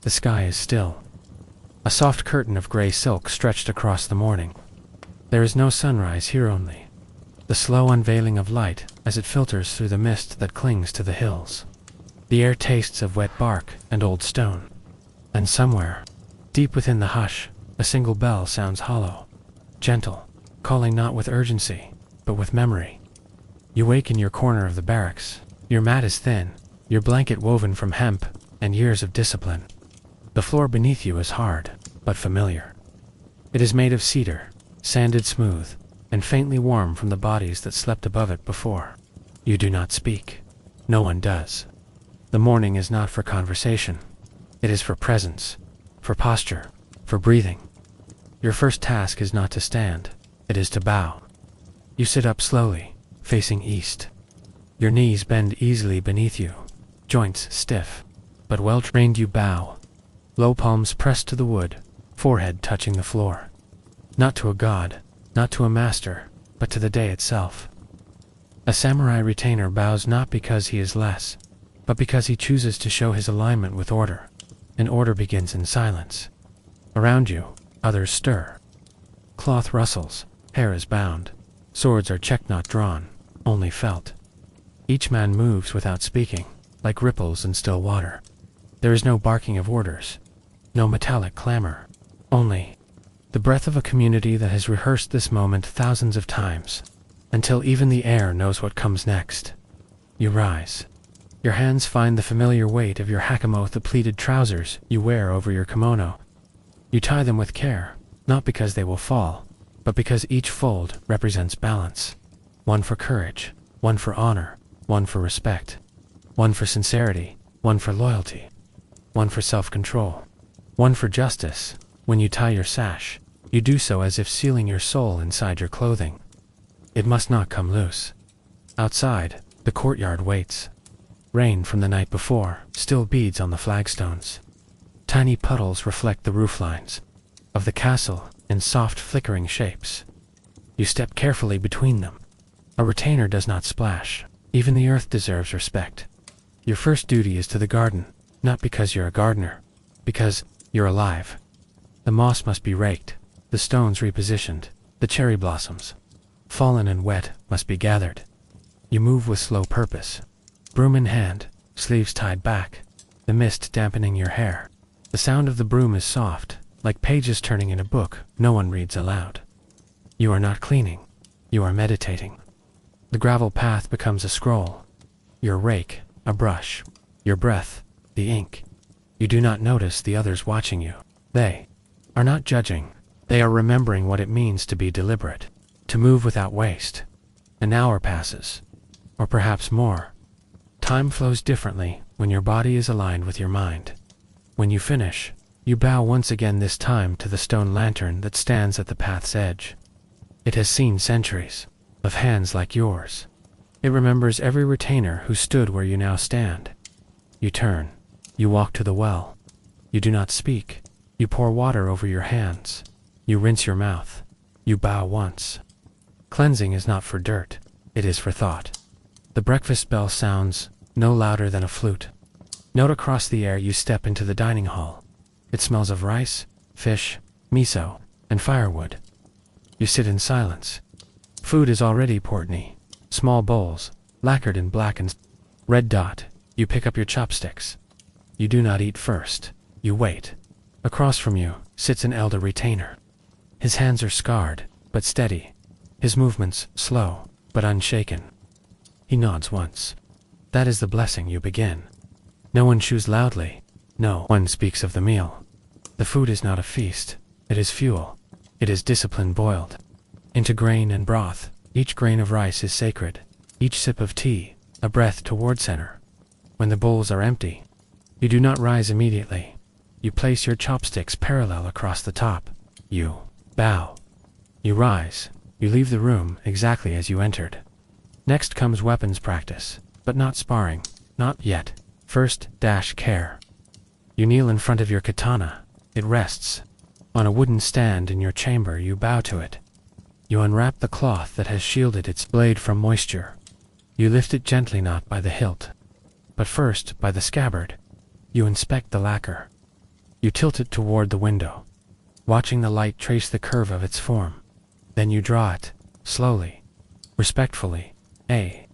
The sky is still. A soft curtain of gray silk stretched across the morning. There is no sunrise here, only the slow unveiling of light as it filters through the mist that clings to the hills. The air tastes of wet bark and old stone. And somewhere, deep within the hush, a single bell sounds hollow, gentle, calling not with urgency, but with memory. You wake in your corner of the barracks. Your mat is thin, your blanket woven from hemp and years of discipline. The floor beneath you is hard, but familiar. It is made of cedar, sanded smooth, and faintly warm from the bodies that slept above it before. You do not speak. No one does. The morning is not for conversation. It is for presence, for posture, for breathing. Your first task is not to stand, it is to bow. You sit up slowly, facing east. Your knees bend easily beneath you, joints stiff, but well-trained. You bow, low palms pressed to the wood, forehead touching the floor. Not to a god, not to a master, but to the day itself. A samurai retainer bows not because he is less, but because he chooses to show his alignment with order, and order begins in silence. Around you, others stir. Cloth rustles, hair is bound, swords are checked not drawn, only felt. Each man moves without speaking, like ripples in still water. There is no barking of orders, no metallic clamor, only the breath of a community that has rehearsed this moment thousands of times, until even the air knows what comes next. You rise. Your hands find the familiar weight of your hakamo, the pleated trousers you wear over your kimono. You tie them with care, not because they will fall, but because each fold represents balance. One for courage, one for honor, one for respect, one for sincerity, one for loyalty, one for self-control, one for justice. When you tie your sash, you do so as if sealing your soul inside your clothing. It must not come loose. Outside, the courtyard waits. Rain from the night before still beads on the flagstones. Tiny puddles reflect the rooflines of the castle in soft flickering shapes. You step carefully between them. A retainer does not splash. Even the earth deserves respect. Your first duty is to the garden, not because you're a gardener, because you're alive. The moss must be raked, the stones repositioned, the cherry blossoms, fallen and wet, must be gathered. You move with slow purpose. Broom in hand, sleeves tied back, the mist dampening your hair. The sound of the broom is soft, like pages turning in a book no one reads aloud. You are not cleaning, you are meditating. The gravel path becomes a scroll. Your rake, a brush. Your breath, the ink. You do not notice the others watching you. They are not judging. They are remembering what it means to be deliberate, to move without waste. An hour passes, or perhaps more. Time flows differently when your body is aligned with your mind. When you finish, you bow once again, this time to the stone lantern that stands at the path's edge. It has seen centuries of hands like yours. It remembers every retainer who stood where you now stand. You turn. You walk to the well. You do not speak. You pour water over your hands. You rinse your mouth. You bow once. Cleansing is not for dirt. It is for thought. The breakfast bell sounds no louder than a flute. Note across the air. You step into the dining hall. It smells of rice, fish, miso, and firewood. You sit in silence. Food is already portny. Small bowls, lacquered in black and red dot. You pick up your chopsticks. You do not eat first. You wait. Across from you sits an elder retainer. His hands are scarred, but steady. His movements slow, but unshaken. He nods once. That is the blessing. You begin. No one chews loudly. No one speaks of the meal. The food is not a feast. It is fuel. It is discipline boiled into grain and broth. Each grain of rice is sacred. Each sip of tea, a breath toward center. When the bowls are empty, you do not rise immediately. You place your chopsticks parallel across the top. You bow. You rise. You leave the room exactly as you entered. Next comes weapons practice, but not sparring. Not yet. First, care. You kneel in front of your katana. It rests on a wooden stand in your chamber. You bow to it. You unwrap the cloth that has shielded its blade from moisture. You lift it gently, not by the hilt, but first by the scabbard. You inspect the lacquer. You tilt it toward the window, watching the light trace the curve of its form. Then you draw it, slowly, respectfully. A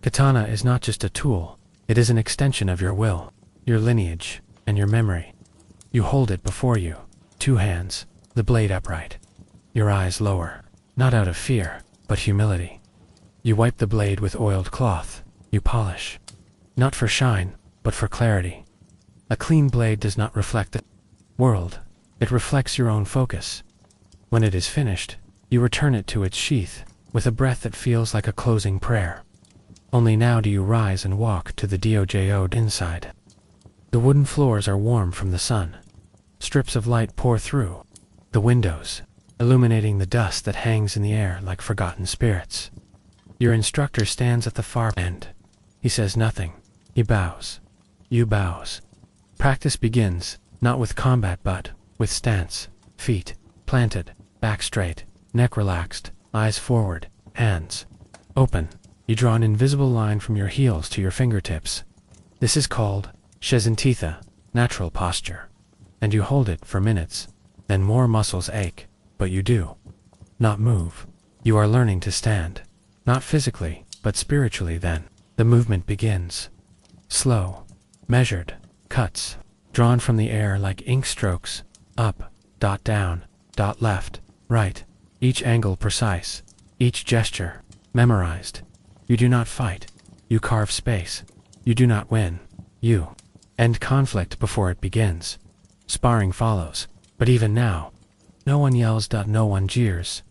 katana is not just a tool, it is an extension of your will, your lineage, and your memory. You hold it before you, two hands, the blade upright. Your eyes lower, not out of fear, but humility. You wipe the blade with oiled cloth, you polish. Not for shine, but for clarity. A clean blade does not reflect the world, it reflects your own focus. When it is finished, you return it to its sheath, with a breath that feels like a closing prayer. Only now do you rise and walk to the dojo inside. The wooden floors are warm from the sun. Strips of light pour through the windows, illuminating the dust that hangs in the air like forgotten spirits. Your instructor stands at the far end. He says nothing. He bows. You bows. Practice begins, not with combat but with stance, feet planted, back straight, neck relaxed, eyes forward, hands open. You draw an invisible line from your heels to your fingertips. This is called shizentitha, natural posture. And you hold it for minutes. Then more muscles ache, but you do not move. You are learning to stand, not physically, but spiritually. Then the movement begins. Slow, measured, cuts, drawn from the air like ink strokes, up, dot down, dot left, right, each angle precise, each gesture memorized. You do not fight, you carve space. You do not win, you end conflict before it begins. Sparring follows, but even now, no one yells. No one jeers.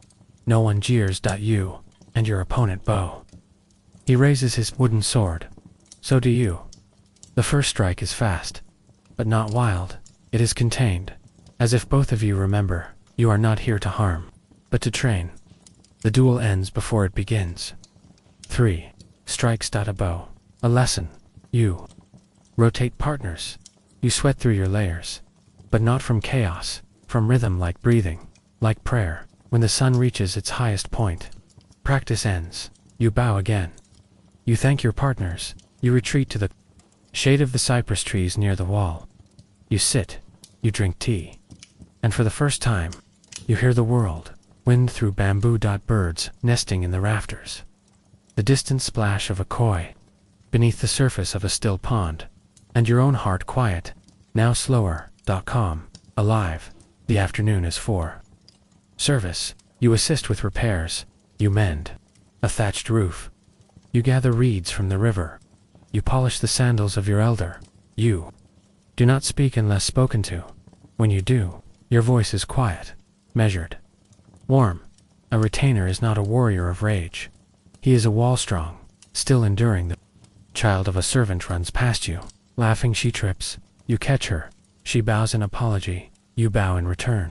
No one jeers. You and your opponent bow. He raises his wooden sword. So do you. The first strike is fast, but not wild. It is contained, as if both of you remember, you are not here to harm, but to train. The duel ends before it begins. 3 strikes. A bow. A lesson. You rotate partners. You sweat through your layers. But not from chaos, from rhythm, like breathing, like prayer. When the sun reaches its highest point, practice ends. You bow again. You thank your partners. You retreat to the shade of the cypress trees near the wall. You sit. You drink tea. And for the first time, you hear the world, wind through bamboo. Birds nesting in the rafters. The distant splash of a koi beneath the surface of a still pond. And your own heart quiet, now slower. Calm, alive. The afternoon is for service. You assist with repairs. You mend a thatched roof. You gather reeds from the river. You polish the sandals of your elder. You do not speak unless spoken to. When you do, your voice is quiet, measured, warm. A retainer is not a warrior of rage. He is a wall strong, still enduring. The child of a servant runs past you. Laughing she trips. You catch her. She bows in apology, you bow in return.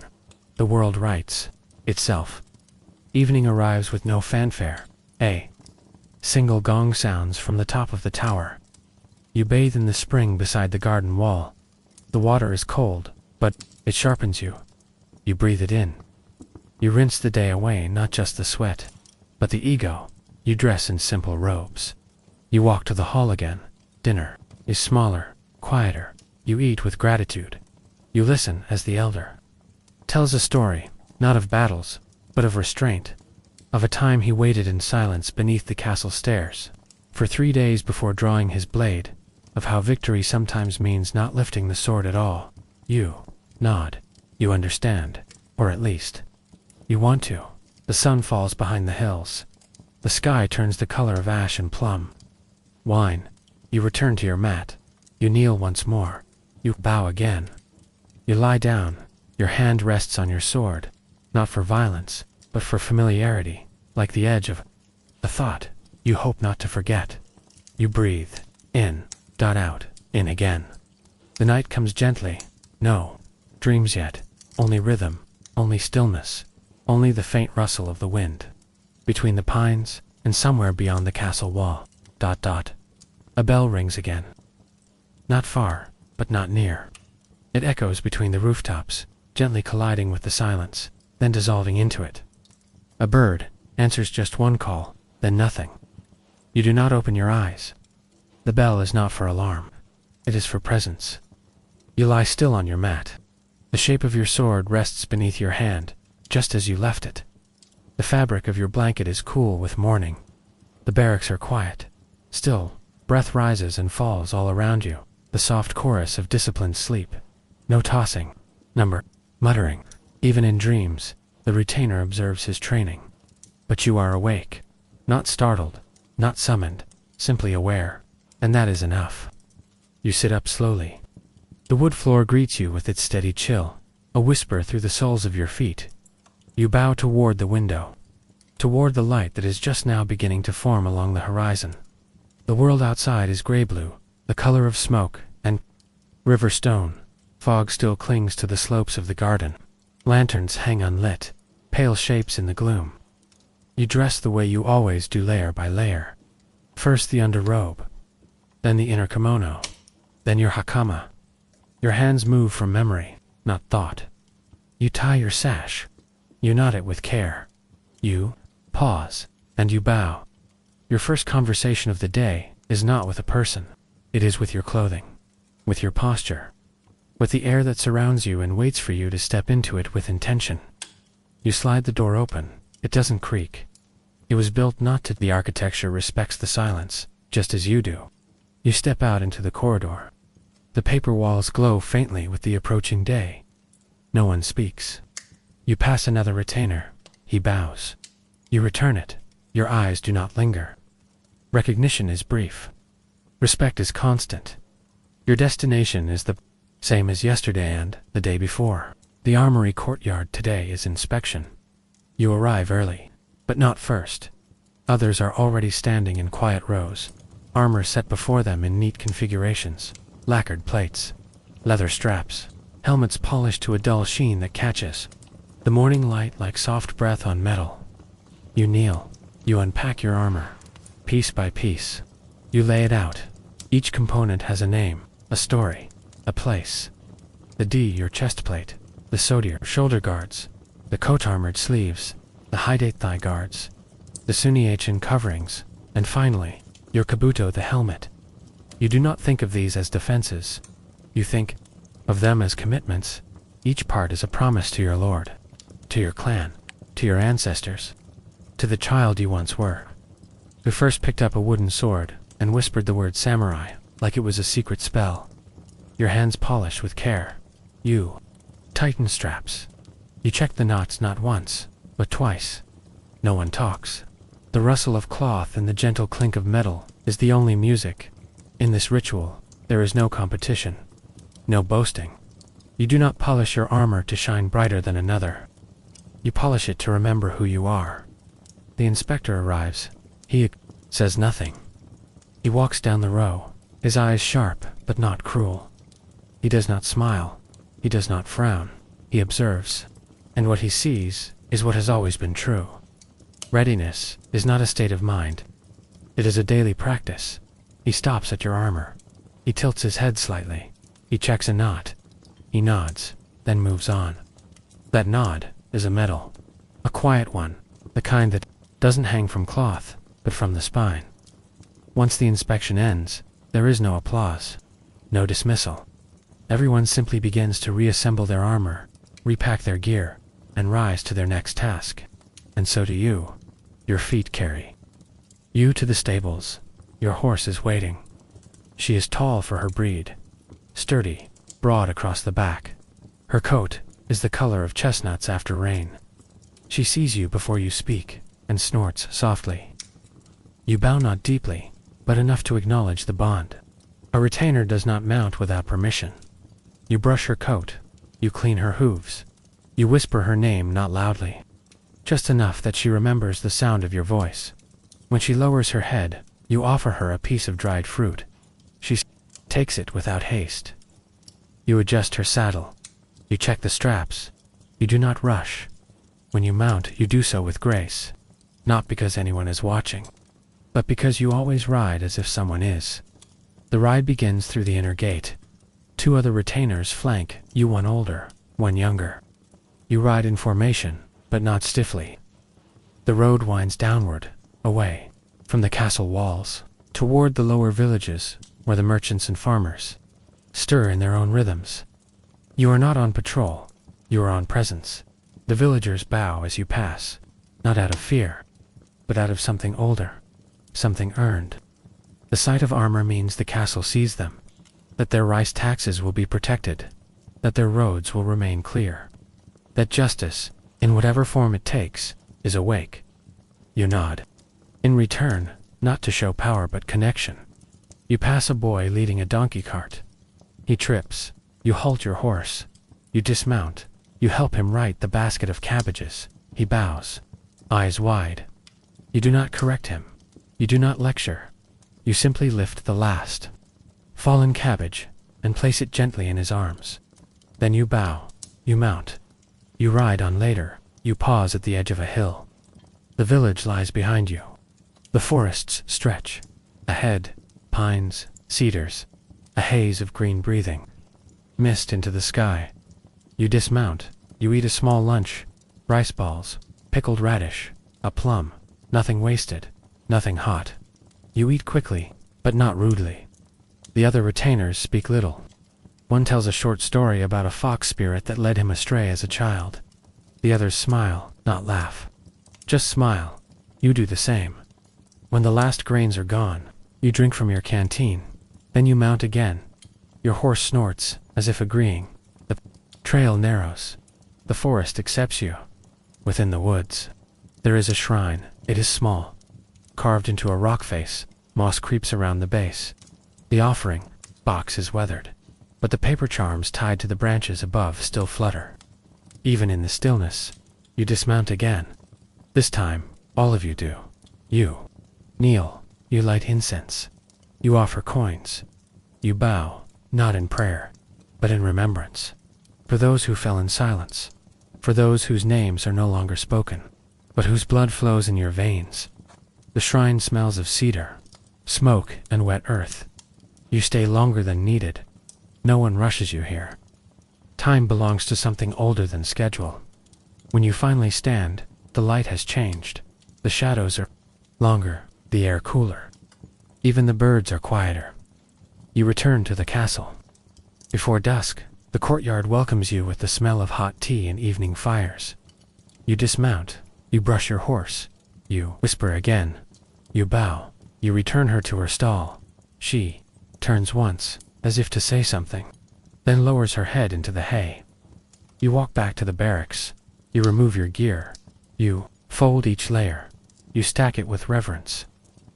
The world rights itself. Evening arrives with no fanfare. A single gong sounds from the top of the tower. You bathe in the spring beside the garden wall. The water is cold, but it sharpens you. You breathe it in. You rinse the day away, not just the sweat, but the ego. You dress in simple robes. You walk to the hall again. Dinner is smaller, quieter. You eat with gratitude. You listen as the elder tells a story, not of battles, but of restraint, of a time he waited in silence beneath the castle stairs, for 3 days before drawing his blade, of how victory sometimes means not lifting the sword at all. You nod. You understand, or at least, you want to. The sun falls behind the hills. The sky turns the color of ash and plum. Wine. You return to your mat. You kneel once more. You bow again. You lie down. Your hand rests on your sword, not for violence, but for familiarity, like the edge of a thought you hope not to forget. You breathe, in, out, in again. The night comes gently. No dreams yet, only rhythm, only stillness, only the faint rustle of the wind between the pines and somewhere beyond the castle wall. A bell rings again. Not far, but not near. It echoes between the rooftops, gently colliding with the silence, then dissolving into it. A bird answers just one call, then nothing. You do not open your eyes. The bell is not for alarm. It is for presence. You lie still on your mat. The shape of your sword rests beneath your hand, just as you left it. The fabric of your blanket is cool with morning. The barracks are quiet. Still, breath rises and falls all around you, the soft chorus of disciplined sleep. No tossing, number, muttering. Even in dreams, the retainer observes his training. But you are awake, not startled, not summoned, simply aware, and that is enough. You sit up slowly. The wood floor greets you with its steady chill, a whisper through the soles of your feet. You bow toward the window, toward the light that is just now beginning to form along the horizon. The world outside is gray-blue, the color of smoke and river stone. Fog still clings to the slopes of the garden. Lanterns hang unlit, pale shapes in the gloom. You dress the way you always do, layer by layer. First the underrobe, then the inner kimono, then your hakama. Your hands move from memory, not thought. You tie your sash. You knot it with care. You pause, and you bow. Your first conversation of the day is not with a person. It is with your clothing, with your posture, with the air that surrounds you and waits for you to step into it with intention. You slide the door open. It doesn't creak. It was built not to. The architecture respects the silence, just as you do. You step out into the corridor. The paper walls glow faintly with the approaching day. No one speaks. You pass another retainer. He bows. You return it. Your eyes do not linger. Recognition is brief. Respect is constant. Your destination is the same as yesterday and the day before. The armory courtyard today is inspection. You arrive early, but not first. Others are already standing in quiet rows, armor set before them in neat configurations. Lacquered plates, leather straps, helmets polished to a dull sheen that catches the morning light like soft breath on metal. You kneel. You unpack your armor. Piece by piece. You lay it out. Each component has a name, a story, a place. The D, your chest plate. The SOD, your shoulder guards. The coat armored sleeves. The high-date thigh guards. The Suniachin coverings. And finally, your kabuto, the helmet. You do not think of these as defenses. You think of them as commitments. Each part is a promise to your lord, to your clan, to your ancestors, to the child you once were, who first picked up a wooden sword and whispered the word samurai like it was a secret spell. Your hands polish with care. You tighten straps. You check the knots not once, but twice. No one talks. The rustle of cloth and the gentle clink of metal is the only music. In this ritual, there is no competition, no boasting. You do not polish your armor to shine brighter than another. You polish it to remember who you are. The inspector arrives. He says nothing. He walks down the row, his eyes sharp but not cruel. He does not smile. He does not frown. He observes. And what he sees is what has always been true. Readiness is not a state of mind. It is a daily practice. He stops at your armor. He tilts his head slightly. He checks a knot. He nods, then moves on. That nod is a medal. A quiet one, the kind that doesn't hang from cloth, but from the spine. Once the inspection ends, there is no applause, no dismissal. Everyone simply begins to reassemble their armor, repack their gear, and rise to their next task. And so do you. Your feet carry you to the stables. Your horse is waiting. She is tall for her breed, sturdy, broad across the back. Her coat is the color of chestnuts after rain. She sees you before you speak and snorts softly. You bow not deeply, but enough to acknowledge the bond. A retainer does not mount without permission. You brush her coat. You clean her hooves. You whisper her name not loudly, just enough that she remembers the sound of your voice. When she lowers her head, you offer her a piece of dried fruit. She takes it without haste. You adjust her saddle. You check the straps. You do not rush. When you mount, you do so with grace, not because anyone is watching, but because you always ride as if someone is. The ride begins through the inner gate. 2 other retainers flank you, one older, one younger. You ride in formation, but not stiffly. The road winds downward, away from the castle walls, toward the lower villages, where the merchants and farmers stir in their own rhythms. You are not on patrol, you are on presence. The villagers bow as you pass, not out of fear, but out of something older, something earned. The sight of armor means the castle sees them, that their rice taxes will be protected, that their roads will remain clear, that justice, in whatever form it takes, is awake. You nod. In return, not to show power but connection. You pass a boy leading a donkey cart. He trips. You halt your horse. You dismount. You help him right the basket of cabbages. He bows, eyes wide. You do not correct him. You do not lecture. You simply lift the last fallen cabbage and place it gently in his arms. Then you bow. You mount. You ride on later. You pause at the edge of a hill. The village lies behind you. The forests stretch. Ahead, pines, cedars, a haze of green breathing. Mist into the sky. You dismount. You eat a small lunch. Rice balls, pickled radish, a plum. Nothing wasted, nothing hot. You eat quickly, but not rudely. The other retainers speak little. One tells a short story about a fox spirit that led him astray as a child. The others smile, not laugh. Just smile. You do the same. When the last grains are gone, you drink from your canteen. Then you mount again. Your horse snorts, as if agreeing. The trail narrows. The forest accepts you. Within the woods, there is a shrine. It is small. Carved into a rock face, moss creeps around the base. The offering box is weathered, but the paper charms tied to the branches above still flutter. Even in the stillness, you dismount again. This time, all of you do. You kneel. You light incense. You offer coins. You bow, not in prayer, but in remembrance. For those who fell in silence. For those whose names are no longer spoken, but whose blood flows in your veins. The shrine smells of cedar, smoke, and wet earth. You stay longer than needed. No one rushes you here. Time belongs to something older than schedule. When you finally stand, the light has changed. The shadows are longer, the air cooler. Even the birds are quieter. You return to the castle. Before dusk, the courtyard welcomes you with the smell of hot tea and evening fires. You dismount. You brush your horse. You whisper again. You bow. You return her to her stall. She turns once, as if to say something, then lowers her head into the hay. You walk back to the barracks. You remove your gear. You fold each layer. You stack it with reverence.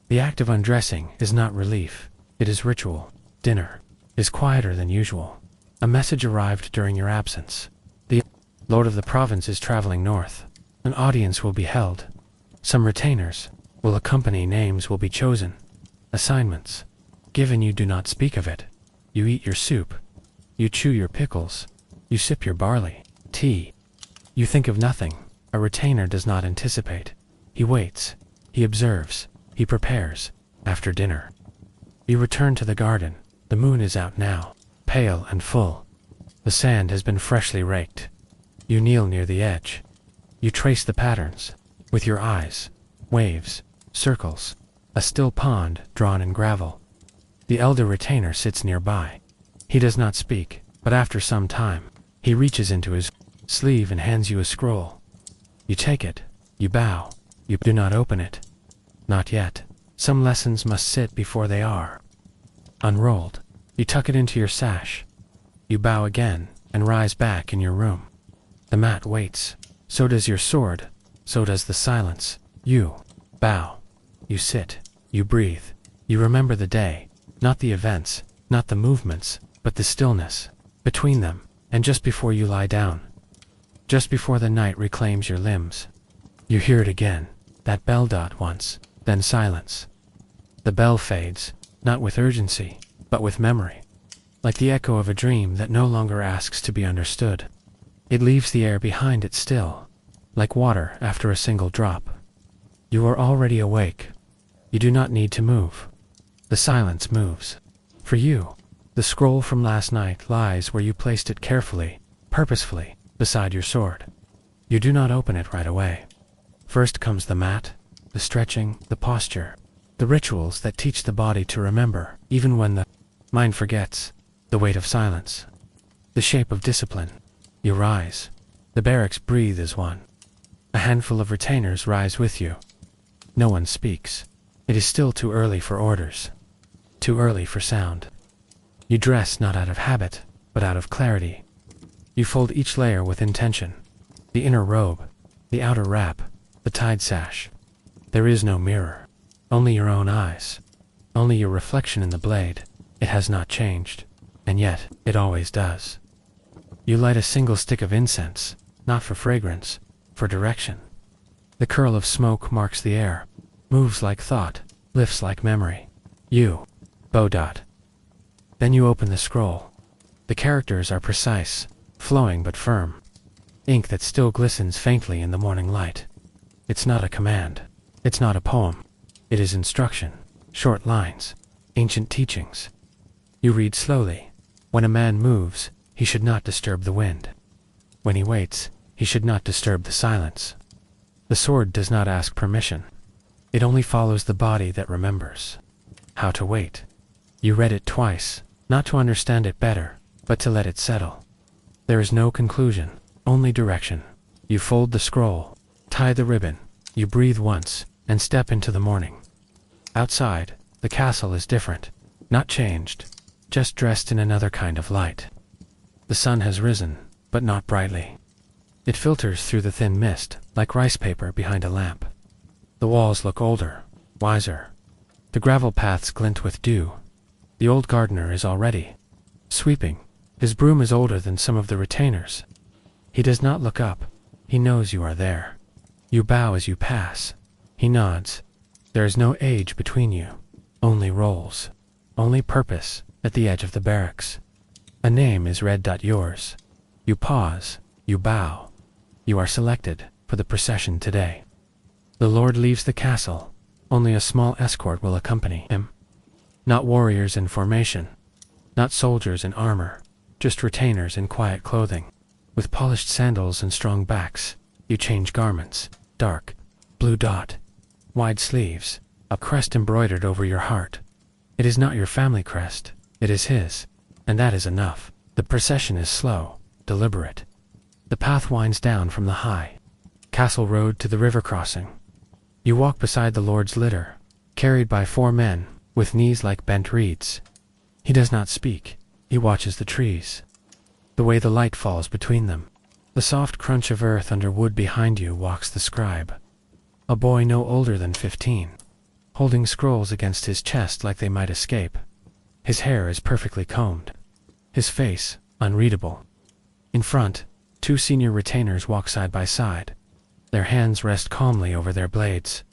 The act of undressing is not relief. It is ritual. Dinner is quieter than usual. A message arrived during your absence. The Lord of the province is traveling north. An audience will be held. Some retainers will accompany. Names will be chosen. Assignments given. You do not speak of it. You eat your soup. You chew your pickles. You sip your barley tea. You think of nothing. A retainer does not anticipate. He waits. He observes. He prepares. After dinner, you return to the garden. The moon is out now, pale and full. The sand has been freshly raked. You kneel near the edge. You trace the patterns with your eyes. Waves, circles, a still pond drawn in gravel. The elder retainer sits nearby. He does not speak, but after some time, he reaches into his sleeve and hands you a scroll. You take it. You bow. You do not open it. Not yet. Some lessons must sit before they are unrolled. You tuck it into your sash. You bow again and rise back in your room. The mat waits. So does your sword. So does the silence. You bow. You sit. You breathe. You remember the day, not the events, not the movements, but the stillness between them, and just before you lie down. Just before the night reclaims your limbs. You hear it again, that bell dot once, then silence. The bell fades, not with urgency, but with memory. Like the echo of a dream that no longer asks to be understood. It leaves the air behind it still, like water after a single drop. You are already awake. You do not need to move. The silence moves. For you, the scroll from last night lies where you placed it carefully, purposefully, beside your sword. You do not open it right away. First comes the mat, the stretching, the posture, the rituals that teach the body to remember, even when the mind forgets. The weight of silence. The shape of discipline. You rise. The barracks breathe as one. A handful of retainers rise with you. No one speaks. It is still too early for orders. Too early for sound. You dress not out of habit, but out of clarity. You fold each layer with intention. The inner robe, the outer wrap, the tied sash. There is no mirror. Only your own eyes. Only your reflection in the blade. It has not changed. And yet, it always does. You light a single stick of incense, not for fragrance, for direction. The curl of smoke marks the air, moves like thought, lifts like memory. You, Bodot. Then you open the scroll. The characters are precise, flowing but firm. Ink that still glistens faintly in the morning light. It's not a command. It's not a poem. It is instruction, short lines, ancient teachings. You read slowly. When a man moves, he should not disturb the wind. When he waits, he should not disturb the silence. The sword does not ask permission. It only follows the body that remembers. How to wait. You read it twice, not to understand it better, but to let it settle. There is no conclusion, only direction. You fold the scroll, tie the ribbon, you breathe once, and step into the morning. Outside, the castle is different, not changed, just dressed in another kind of light. The sun has risen, but not brightly. It filters through the thin mist, like rice paper behind a lamp. The walls look older, wiser. The gravel paths glint with dew. The old gardener is already sweeping. His broom is older than some of the retainers. He does not look up. He knows you are there. You bow as you pass. He nods. There is no age between you. Only roles. Only purpose at the edge of the barracks. A name is read. Yours. You pause. You bow. You are selected for the procession today. The Lord leaves the castle. Only a small escort will accompany him. Not warriors in formation. Not soldiers in armor. Just retainers in quiet clothing. With polished sandals and strong backs. You change garments. Dark. Blue dot. Wide sleeves. A crest embroidered over your heart. It is not your family crest. It is his. And that is enough. The procession is slow. Deliberate. The path winds down from the high castle road to the river crossing. You walk beside the Lord's litter, carried by 4 men, with knees like bent reeds. He does not speak. He watches the trees. The way the light falls between them. The soft crunch of earth under wood behind you walks the scribe. A boy no older than 15, holding scrolls against his chest like they might escape. His hair is perfectly combed. His face, unreadable. In front, 2 senior retainers walk side by side. Their hands rest calmly over their blades.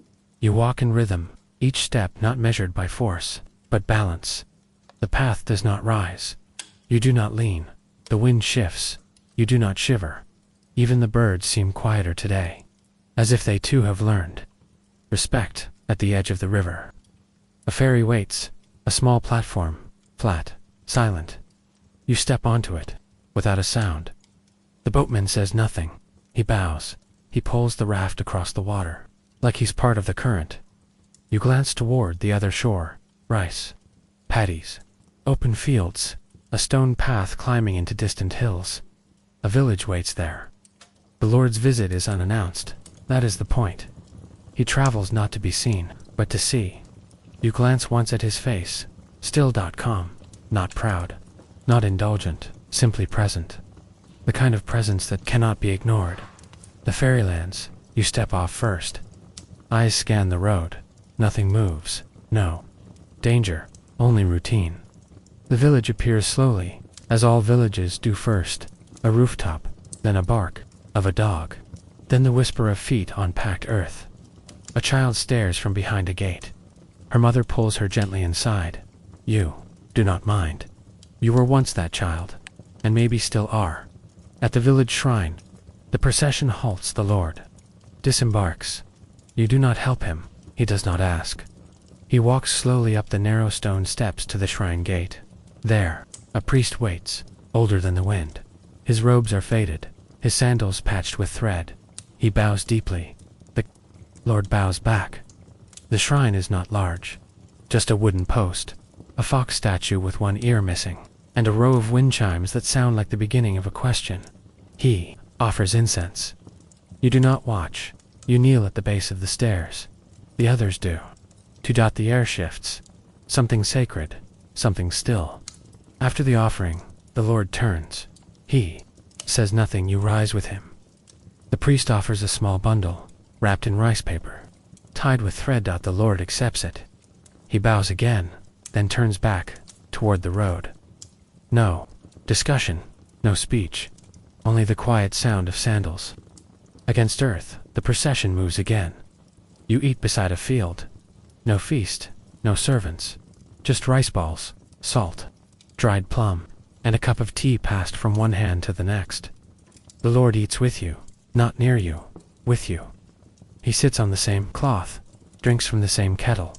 You walk in rhythm, each step not measured by force, but balance. The path does not rise. You do not lean. The wind shifts. You do not shiver. Even the birds seem quieter today, as if they too have learned respect at the edge of the river. A ferry waits, a small platform, flat, silent. You step onto it, without a sound. The boatman says nothing. He bows. He pulls the raft across the water, like he's part of the current. You glance toward the other shore. Rice. Paddies. Open fields. A stone path climbing into distant hills. A village waits there. The Lord's visit is unannounced. That is the point. He travels not to be seen, but to see. You glance once at his face. Still calm. Not proud. Not indulgent. Simply present. The kind of presence that cannot be ignored. The fairylands. You step off first. Eyes scan the road. Nothing moves. No danger. Only routine. The village appears slowly, as all villages do first. A rooftop, then a bark of a dog, then the whisper of feet on packed earth. A child stares from behind a gate. Her mother pulls her gently inside. You do not mind. You were once that child, and maybe still are. At the village shrine, the procession halts. The Lord disembarks. You do not help him. He does not ask. He walks slowly up the narrow stone steps to the shrine gate. There, a priest waits, older than the wind. His robes are faded, his sandals patched with thread. He bows deeply. The Lord bows back. The shrine is not large, just a wooden post, a fox statue with one ear missing. and a row of wind chimes that sound like the beginning of a question. He offers incense. You do not watch. You kneel at the base of the stairs. The others do. The air shifts. Something sacred, something still. After the offering, the Lord turns. He says nothing. You rise with him. The priest offers a small bundle, wrapped in rice paper, tied with thread. The Lord accepts it. He bows again, then turns back, toward the road. No discussion, no speech, only the quiet sound of sandals. Against earth, the procession moves again. You eat beside a field. No feast, no servants, just rice balls, salt, dried plum, and a cup of tea passed from one hand to the next. The Lord eats with you, not near you, with you. He sits on the same cloth, drinks from the same kettle.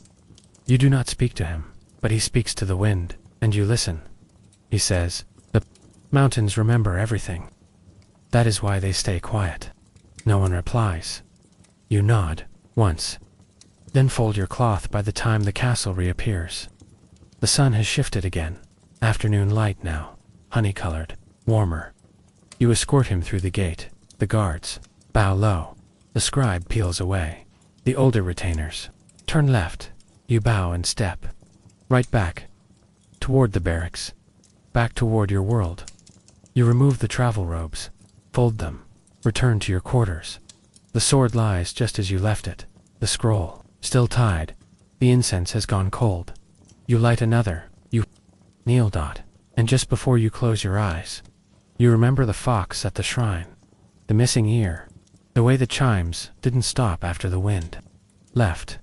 You do not speak to him, but he speaks to the wind, and you listen. He says, "The mountains remember everything." That is why they stay quiet. No one replies. You nod, once. Then fold your cloth by the time the castle reappears. The sun has shifted again. Afternoon light now, honey-colored, warmer. You escort him through the gate. The guards bow low. The scribe peels away. The older retainers turn left. You bow and step. Right back. Toward the barracks. Back toward your world. You remove the travel robes. Fold them. Return to your quarters. The sword lies just as you left it. The scroll, still tied. The incense has gone cold. You light another. You kneel. And just before you close your eyes, you remember the fox at the shrine. The missing ear. The way the chimes didn't stop after the wind left.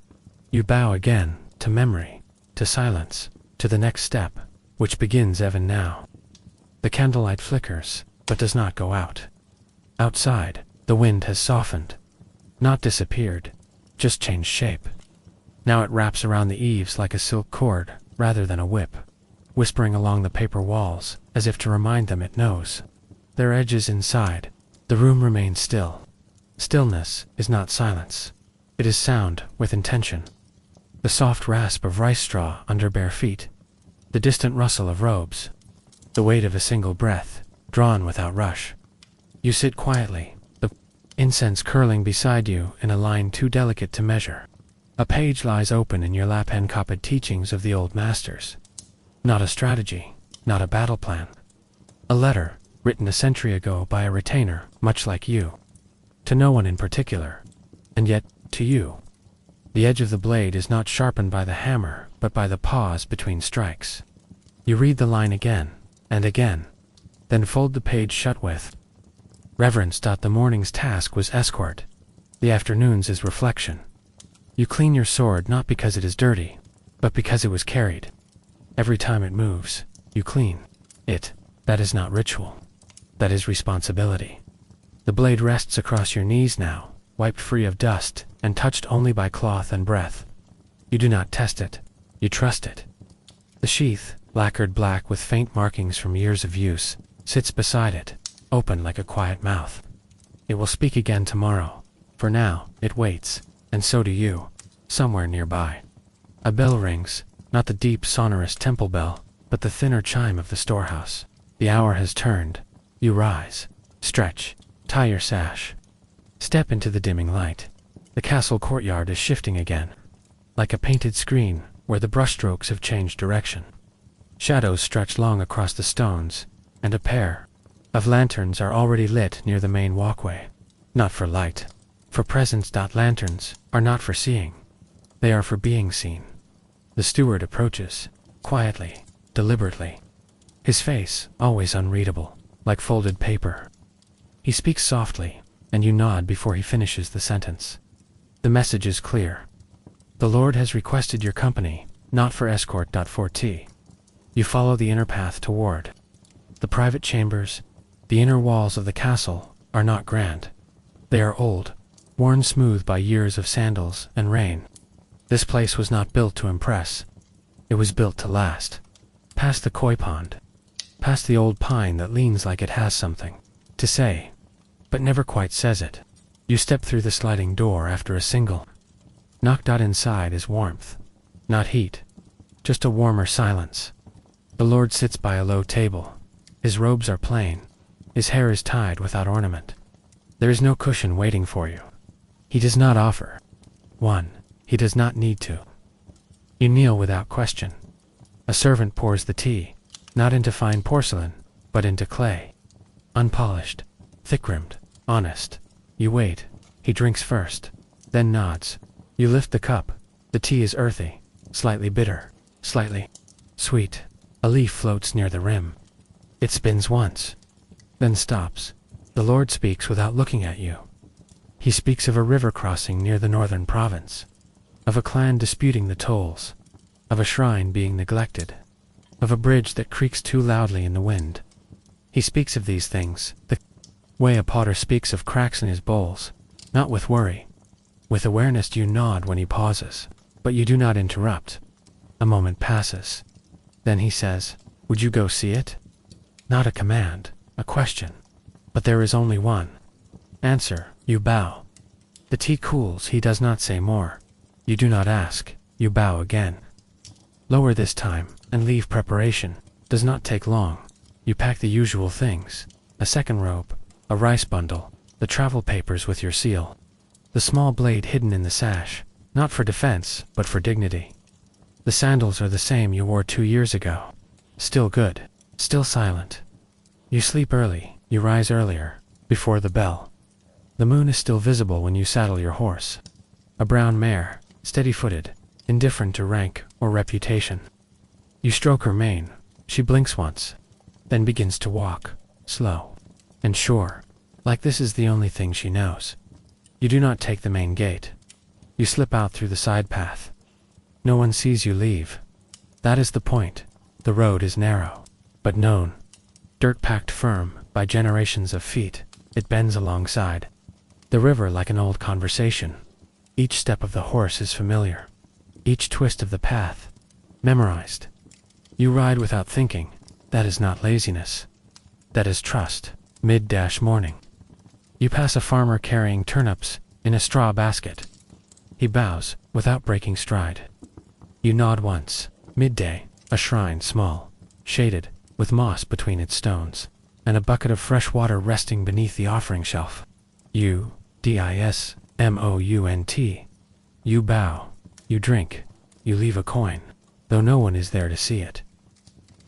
You bow again, to memory, to silence, to the next step, which begins even now. The candlelight flickers, but does not go out. Outside, the wind has softened. Not disappeared, just changed shape. Now it wraps around the eaves like a silk cord, rather than a whip, whispering along the paper walls, as if to remind them it knows. Their edges inside. The room remains still. Stillness is not silence. It is sound with intention. The soft rasp of rice straw under bare feet. The distant rustle of robes. The weight of a single breath, drawn without rush. You sit quietly, the incense curling beside you in a line too delicate to measure. A page lies open in your lap, hand-copied teachings of the old masters. Not a strategy, not a battle plan. A letter, written a century ago by a retainer, much like you. To no one in particular, and yet, to you. The edge of the blade is not sharpened by the hammer, but by the pause between strikes. You read the line again, and again, then fold the page shut with reverence. The morning's task was escort. The afternoon's is reflection. You clean your sword not because it is dirty, but because it was carried. Every time it moves, you clean it. That is not ritual. That is responsibility. The blade rests across your knees now, wiped free of dust, and touched only by cloth and breath. You do not test it. You trust it. The sheath, lacquered black with faint markings from years of use, sits beside it, open like a quiet mouth. It will speak again tomorrow. For now, it waits, and so do you, somewhere nearby. A bell rings, not the deep, sonorous temple bell, but the thinner chime of the storehouse. The hour has turned. You rise, stretch, tie your sash. Step into the dimming light. The castle courtyard is shifting again, like a painted screen where the brushstrokes have changed direction. Shadows stretch long across the stones, and a pair of lanterns are already lit near the main walkway. Not for light, for presence. Lanterns are not for seeing. They are for being seen. The steward approaches, quietly, deliberately. His face, always unreadable, like folded paper. He speaks softly, and you nod before he finishes the sentence. The message is clear. The Lord has requested your company, not for escort. For tea. You follow the inner path toward the private chambers. The inner walls of the castle are not grand. They are old, worn smooth by years of sandals and rain. This place was not built to impress. It was built to last. Past the koi pond. Past the old pine that leans like it has something to say, but never quite says it. You step through the sliding door after a single knock. Inside is warmth, not heat, just a warmer silence. The Lord sits by a low table. His robes are plain. His hair is tied without ornament. There is no cushion waiting for you. He does not offer. 1. He does not need to. You kneel without question. A servant pours the tea, not into fine porcelain, but into clay. Unpolished, thick-rimmed, honest. You wait. He drinks first, then nods. You lift the cup. The tea is earthy, slightly bitter, slightly sweet. A leaf floats near the rim. It spins once, then stops. The Lord speaks without looking at you. He speaks of a river crossing near the northern province, of a clan disputing the tolls, of a shrine being neglected, of a bridge that creaks too loudly in the wind. He speaks of these things, the way a potter speaks of cracks in his bowls, not with worry. With awareness you nod when he pauses, but you do not interrupt. A moment passes. Then he says, "Would you go see it?" Not a command, a question. But there is only one. Answer, you bow. The tea cools, he does not say more. You do not ask, you bow again. Lower this time, and leave preparation. Does not take long. You pack the usual things. A second robe, a rice bundle, the travel papers with your seal. The small blade hidden in the sash, not for defense, but for dignity. The sandals are the same you wore 2 years ago. Still good, still silent. You sleep early, you rise earlier, before the bell. The moon is still visible when you saddle your horse. A brown mare, steady-footed, indifferent to rank or reputation. You stroke her mane. She blinks once, then begins to walk, slow and sure, like this is the only thing she knows. You do not take the main gate. You slip out through the side path. No one sees you leave. That is the point. The road is narrow, but known. Dirt packed firm by generations of feet, it bends alongside. The river like an old conversation. Each step of the horse is familiar. Each twist of the path, memorized. You ride without thinking. That is not laziness. That is trust. Mid-morning. You pass a farmer carrying turnips in a straw basket. He bows without breaking stride. You nod once. Midday, a shrine small, shaded, with moss between its stones, and a bucket of fresh water resting beneath the offering shelf. You, dismount. You bow. You drink. You leave a coin, though no one is there to see it.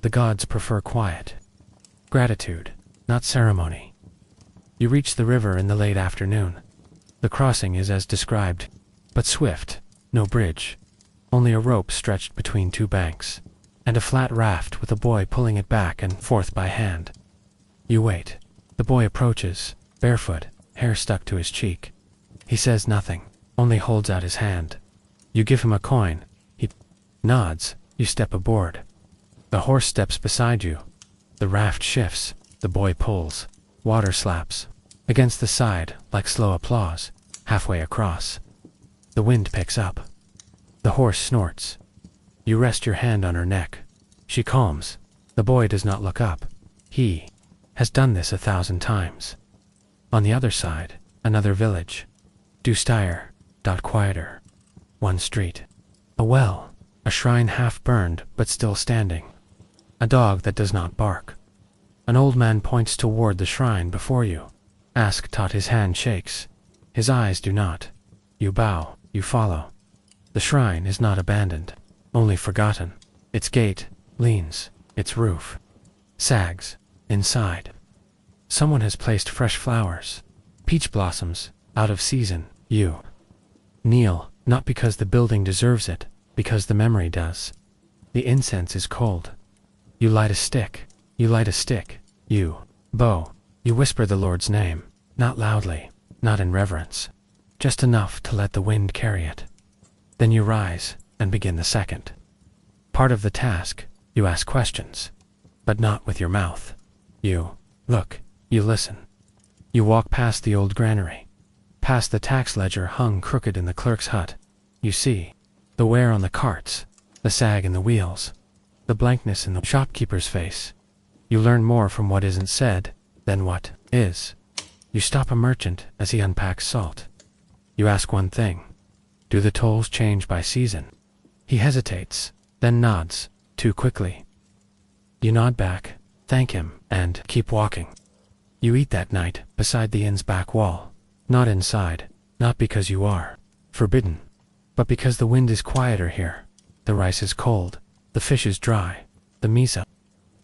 The gods prefer quiet. Gratitude, not ceremony. You reach the river in the late afternoon. The crossing is as described, but swift, no bridge. Only a rope stretched between two banks, and a flat raft with a boy pulling it back and forth by hand. You wait. The boy approaches, barefoot, hair stuck to his cheek. He says nothing, only holds out his hand. You give him a coin. He nods. You step aboard. The horse steps beside you. The raft shifts. The boy pulls. Water slaps against the side like slow applause, halfway across. The wind picks up. The horse snorts. You rest your hand on her neck. She calms. The boy does not look up. He has done this 1,000 times. On the other side, another village. Dustire, quieter. One street. A well. A shrine half burned but still standing. A dog that does not bark. An old man points toward the shrine before you. Ask Tot, his hand shakes. His eyes do not. You bow, you follow. The shrine is not abandoned, only forgotten. Its gate leans, its roof sags. Inside, someone has placed fresh flowers, peach blossoms, out of season. You kneel, not because the building deserves it, because the memory does. The incense is cold. You light a stick. You light a stick. You bow. You whisper the Lord's name, not loudly, not in reverence, just enough to let the wind carry it. Then you rise and begin the second. Part of the task, you ask questions, but not with your mouth. You look, you listen. You walk past the old granary, past the tax ledger hung crooked in the clerk's hut. You see the wear on the carts, the sag in the wheels, the blankness in the shopkeeper's face. You learn more from what isn't said than what is. You stop a merchant as he unpacks salt. You ask one thing. Do the tolls change by season? He hesitates, then nods, too quickly. You nod back, thank him, and keep walking. You eat that night beside the inn's back wall. Not inside, not because you are forbidden, but because the wind is quieter here. The rice is cold, the fish is dry, the miso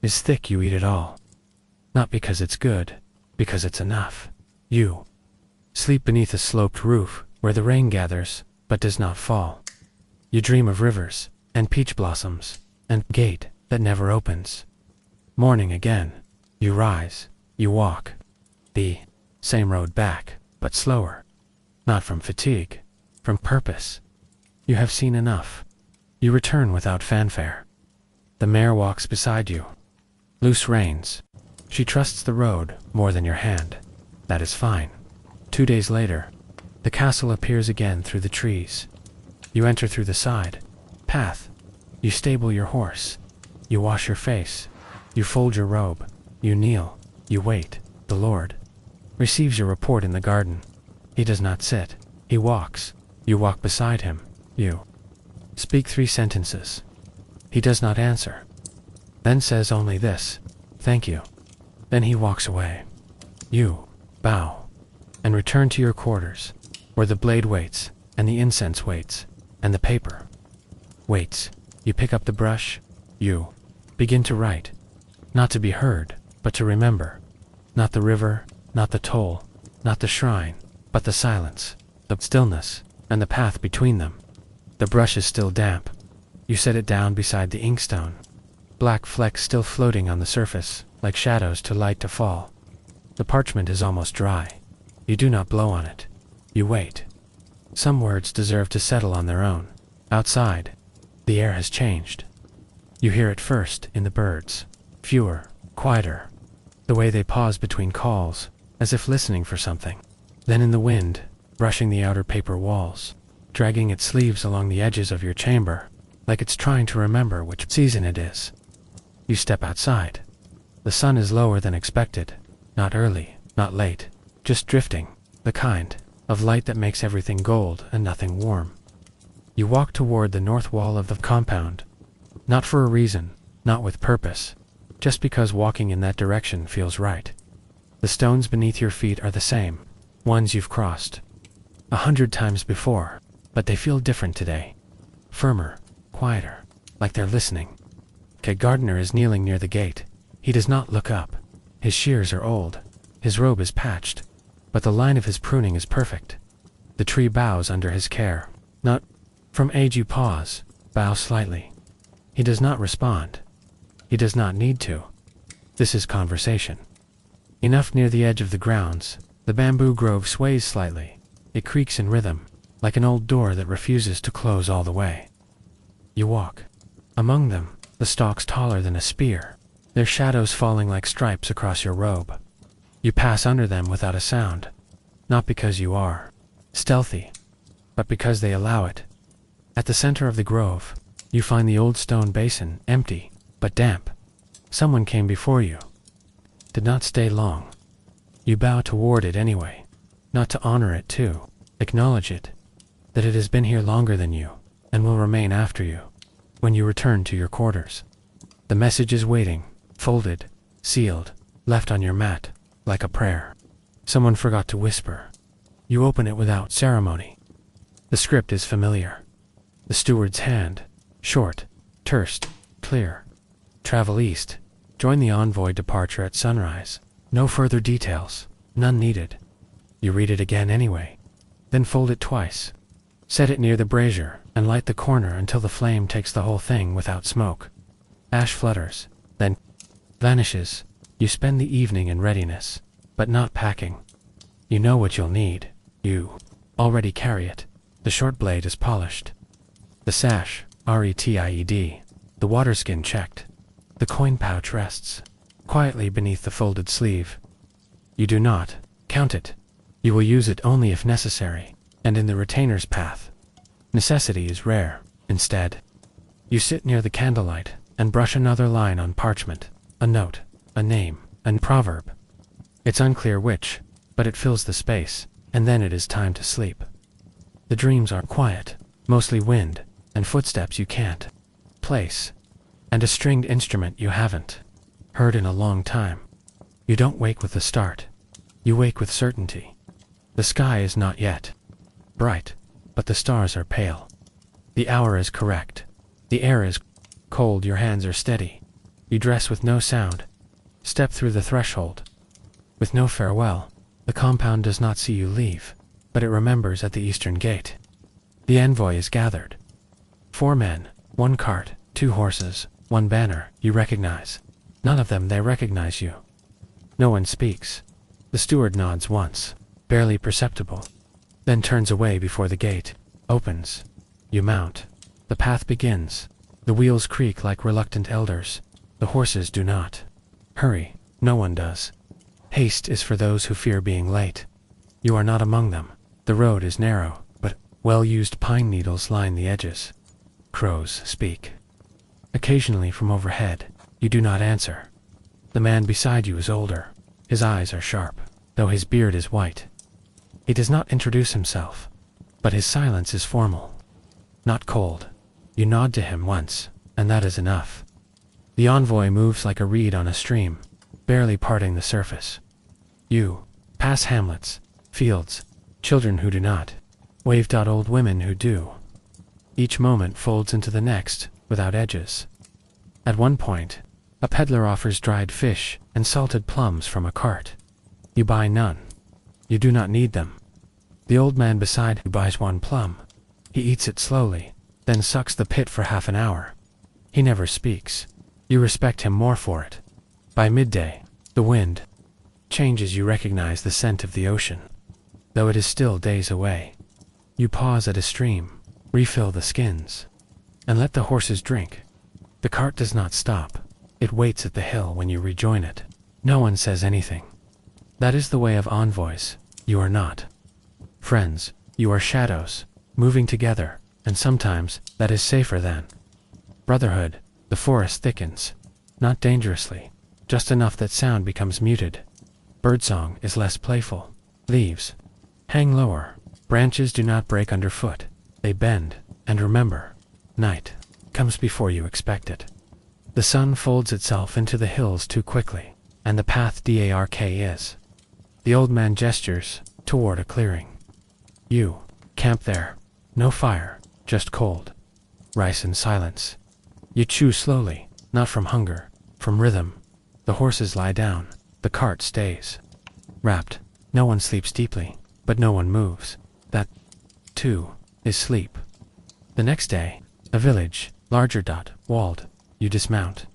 is thick. You eat it all. Not because it's good, because it's enough. You sleep beneath a sloped roof where the rain gathers but does not fall. You dream of rivers and peach blossoms and gate that never opens. Morning again. You rise, you walk. The same road back, but slower. Not from fatigue, from purpose. You have seen enough. You return without fanfare. The mare walks beside you. Loose reins. She trusts the road more than your hand. That is fine. 2 days later, the castle appears again through the trees. You enter through the side path. You stable your horse. You wash your face. You fold your robe. You kneel. You wait. The Lord receives your report in the garden. He does not sit. He walks. You walk beside him. You speak 3 sentences. He does not answer. Then says only this: thank you. Then he walks away. You bow and return to your quarters, where the blade waits, and the incense waits, and the paper waits. You pick up the brush. You begin to write. Not to be heard, but to remember. Not the river, not the toll, not the shrine, but the silence, the stillness, and the path between them. The brush is still damp. You set it down beside the inkstone. Black flecks still floating on the surface, like shadows too light to fall. The parchment is almost dry. You do not blow on it. You wait. Some words deserve to settle on their own. Outside, the air has changed. You hear it first in the birds. Fewer, quieter. The way they pause between calls, as if listening for something. Then in the wind, brushing the outer paper walls, dragging its sleeves along the edges of your chamber, like it's trying to remember which season it is. You step outside. The sun is lower than expected. Not early, not late, just drifting, the kind of light that makes everything gold and nothing warm. You walk toward the north wall of the compound. Not for a reason, not with purpose, just because walking in that direction feels right. The stones beneath your feet are the same, ones you've crossed 100 times before, but they feel different today. Firmer, quieter, like they're listening. K. Gardner is kneeling near the gate. He does not look up. His shears are old. His robe is patched, but the line of his pruning is perfect. The tree bows under his care. Not from age. You pause, bow slightly. He does not respond. He does not need to. This is conversation. Enough near the edge of the grounds. The bamboo grove sways slightly. It creaks in rhythm, like an old door that refuses to close all the way. You walk. Among them, the stalks taller than a spear, their shadows falling like stripes across your robe. You pass under them without a sound, not because you are stealthy, but because they allow it. At the center of the grove, you find the old stone basin, empty, but damp. Someone came before you. Did not stay long. You bow toward it anyway, not to honor it too, acknowledge it, that it has been here longer than you, and will remain after you. When you return to your quarters, the message is waiting, folded, sealed, left on your mat, like a prayer. Someone forgot to whisper. You open it without ceremony. The script is familiar. The steward's hand, short, terse, clear. Travel east. Join the envoy departure at sunrise. No further details, none needed. You read it again anyway. Then fold it twice. Set it near the brazier and light the corner until the flame takes the whole thing without smoke. Ash flutters, then vanishes. You spend the evening in readiness, but not packing. You know what you'll need. You already carry it. The short blade is polished. The sash, RETIED. The waterskin checked. The coin pouch rests quietly beneath the folded sleeve. You do not count it. You will use it only if necessary, and in the retainer's path. Necessity is rare. Instead, you sit near the candlelight and brush another line on parchment, a note, a name, a proverb. It's unclear which, but it fills the space, and then it is time to sleep. The dreams are quiet, mostly wind, and footsteps you can't place, and a stringed instrument you haven't heard in a long time. You don't wake with a start. You wake with certainty. The sky is not yet bright, but the stars are pale. The hour is correct. The air is cold, your hands are steady. You dress with no sound. Step through the threshold. With no farewell, the compound does not see you leave, but it remembers at the eastern gate. The envoy is gathered. 4 men, 1 cart, 2 horses, 1 banner, you recognize. None of them they recognize you. No one speaks. The steward nods once, barely perceptible, then turns away before the gate opens. You mount. The path begins. The wheels creak like reluctant elders. The horses do not hurry. No one does. Haste is for those who fear being late. You are not among them. The road is narrow, but well-used pine needles line the edges. Crows speak. Occasionally from overhead, you do not answer. The man beside you is older. His eyes are sharp, though his beard is white. He does not introduce himself, but his silence is formal, not cold. You nod to him once, and that is enough. The envoy moves like a reed on a stream, barely parting the surface. You pass hamlets, fields, children who do not, wave-dot old women who do. Each moment folds into the next, without edges. At one point, a peddler offers dried fish and salted plums from a cart. You buy none. You do not need them. The old man beside you buys 1 plum. He eats it slowly, then sucks the pit for half an hour. He never speaks. You respect him more for it. By midday, the wind changes. You recognize the scent of the ocean, though it is still days away. You pause at a stream, refill the skins, and let the horses drink. The cart does not stop. It waits at the hill when you rejoin it. No one says anything. That is the way of envoys. You are not friends. You are shadows, moving together, and sometimes that is safer than brotherhood. The forest thickens, not dangerously, just enough that sound becomes muted. Birdsong is less playful. Leaves hang lower. Branches do not break underfoot. They bend, and remember, night comes before you expect it. The sun folds itself into the hills too quickly, and the path dark is. The old man gestures toward a clearing. You camp there. No fire, just cold, rice and silence. You chew slowly, not from hunger, from rhythm. The horses lie down. The cart stays. Wrapped. No one sleeps deeply, but no one moves. That, too, is sleep. The next day, a village, larger walled. You dismount.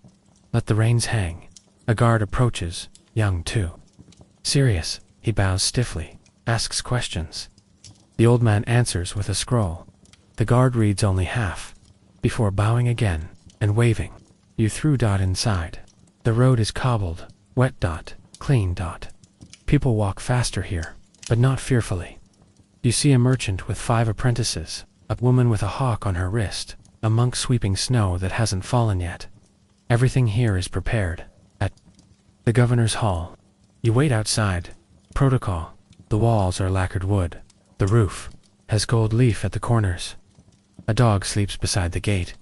Let the reins hang. A guard approaches, young too. Serious, he bows stiffly, asks questions. The old man answers with a scroll. The guard reads only half, before bowing again, and waving. You through inside. The road is cobbled, wet clean. People walk faster here, but not fearfully. You see a merchant with 5 apprentices, a woman with a hawk on her wrist, a monk sweeping snow that hasn't fallen yet. Everything here is prepared. At the governor's hall, you wait outside. Protocol. The walls are lacquered wood. The roof has gold leaf at the corners. A dog sleeps beside the gate.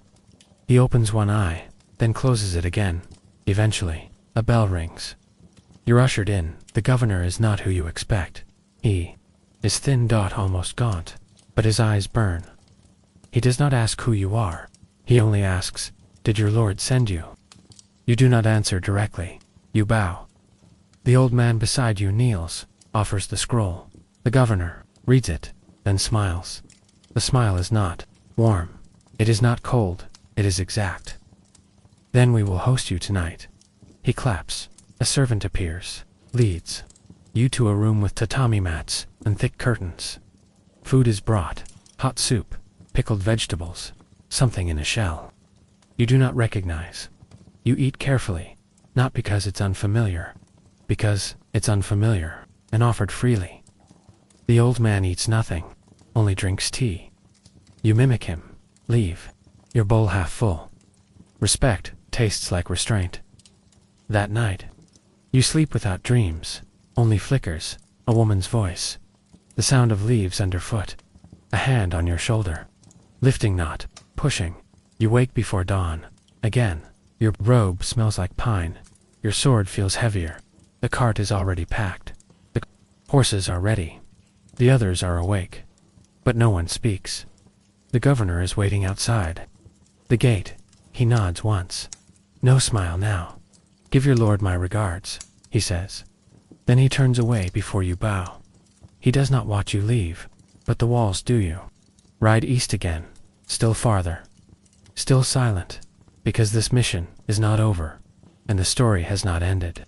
He opens one eye, then closes it again. Eventually, a bell rings. You're ushered in. The governor is not who you expect. He is thin, almost gaunt, but his eyes burn. He does not ask who you are. He only asks, "Did your lord send you?" You do not answer directly. You bow. The old man beside you kneels, offers the scroll. The governor reads it, then smiles. The smile is not warm. It is not cold. It is exact. "Then we will host you tonight." He claps. A servant appears, leads you to a room with tatami mats and thick curtains. Food is brought. Hot soup, pickled vegetables, something in a shell. You do not recognize. You eat carefully, not because it's unfamiliar, because it's unfamiliar and offered freely. The old man eats nothing, only drinks tea. You mimic him, leave, your bowl half full. Respect tastes like restraint. That night, you sleep without dreams, only flickers, a woman's voice, the sound of leaves underfoot, a hand on your shoulder, lifting not, pushing. You wake before dawn. Again, your robe smells like pine, Your sword feels heavier. The cart is already packed. The horses are ready. The others are awake. But no one speaks. The governor is waiting outside. The gate. He nods once. No smile now. Give your lord my regards, he says. Then he turns away before you bow. He does not watch you leave, but the walls do you. Ride east again, still farther. Still silent, because this mission is not over, and the story has not ended.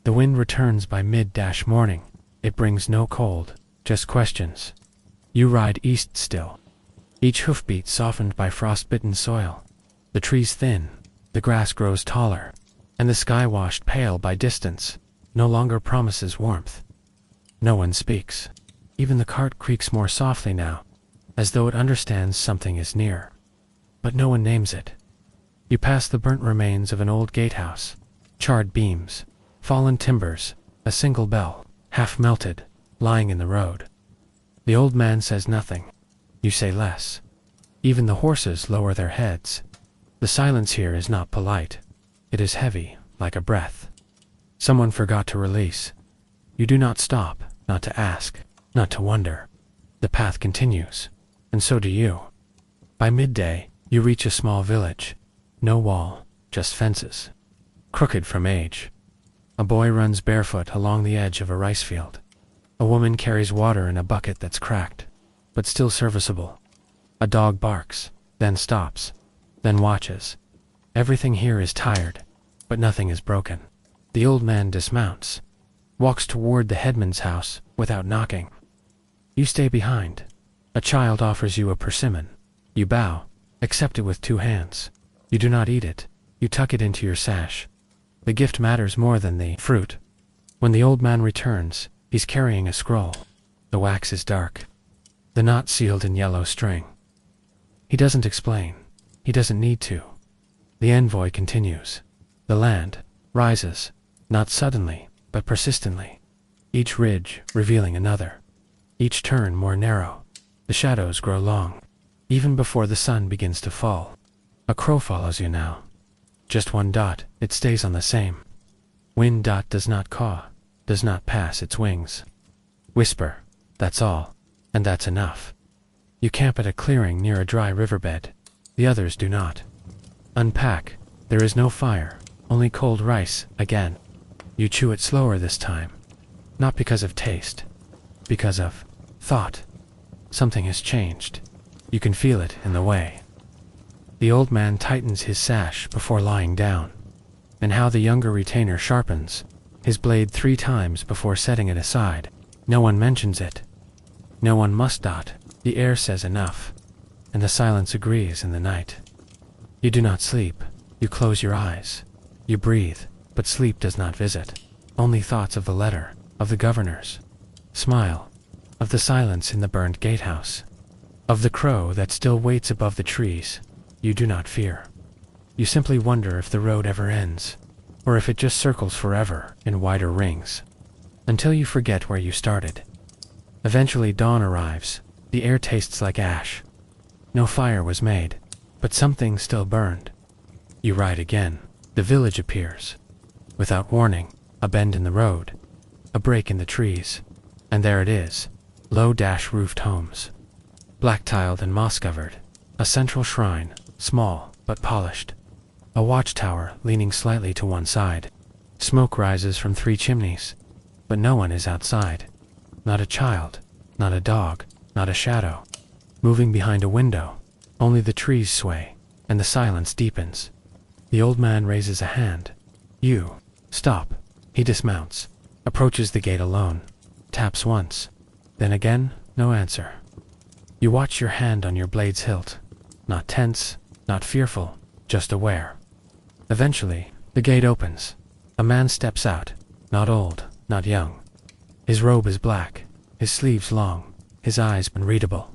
The wind returns by mid-morning. It brings no cold, just questions. You ride east still. Each hoofbeat softened by frost-bitten soil. The trees thin, the grass grows taller, and the sky washed pale by distance, no longer promises warmth. No one speaks. Even the cart creaks more softly now, as though it understands something is near. But no one names it. You pass the burnt remains of an old gatehouse, charred beams, fallen timbers, a single bell, half melted, lying in the road. The old man says nothing. You say less. Even the horses lower their heads. The silence here is not polite. It is heavy, like a breath. Someone forgot to release. You do not stop, not to ask, not to wonder. The path continues, and so do you. By midday, you reach a small village. No wall, just fences. Crooked from age. A boy runs barefoot along the edge of a rice field. A woman carries water in a bucket that's cracked, but still serviceable. A dog barks, then stops, then watches. Everything here is tired, but nothing is broken. The old man dismounts, walks toward the headman's house without knocking. You stay behind. A child offers you a persimmon. You bow, accept it with 2 hands. You do not eat it. You tuck it into your sash. The gift matters more than the fruit. When the old man returns, he's carrying a scroll. The wax is dark. The knot sealed in yellow string. He doesn't explain. He doesn't need to. The envoy continues. The land rises, not suddenly, but persistently. Each ridge revealing another. Each turn more narrow. The shadows grow long, even before the sun begins to fall. A crow follows you now. Just one dot, it stays on the same. Wind dot does not caw, does not pass its wings. Whisper, that's all, and that's enough. You camp at a clearing near a dry riverbed. The others do not. Unpack. There is no fire, only cold rice, again. You chew it slower this time. Not because of taste. Because of thought. Something has changed. You can feel it in the way. The old man tightens his sash before lying down. And how the younger retainer sharpens his blade 3 times before setting it aside. No one mentions it. No one must dot. The air says enough. And the silence agrees in the night. You do not sleep. You close your eyes. You breathe, but sleep does not visit. Only thoughts of the letter, of the governor's smile, of the silence in the burned gatehouse, of the crow that still waits above the trees. You do not fear. You simply wonder if the road ever ends, or if it just circles forever in wider rings, until you forget where you started. Eventually dawn arrives. The air tastes like ash. No fire was made, but something still burned. You ride again. The village appears. Without warning, a bend in the road, a break in the trees, and there it is, low-roofed homes. Black-tiled and moss-covered, a central shrine, small but polished. A watchtower leaning slightly to one side. Smoke rises from 3 chimneys, but no one is outside. Not a child, not a dog, not a shadow. Moving behind a window, only the trees sway, and the silence deepens. The old man raises a hand. You stop. He dismounts, approaches the gate alone, taps once, then again, no answer. You watch your hand on your blade's hilt, not tense, not fearful, just aware. Eventually, the gate opens. A man steps out, not old, not young. His robe is black, his sleeves long, his eyes unreadable.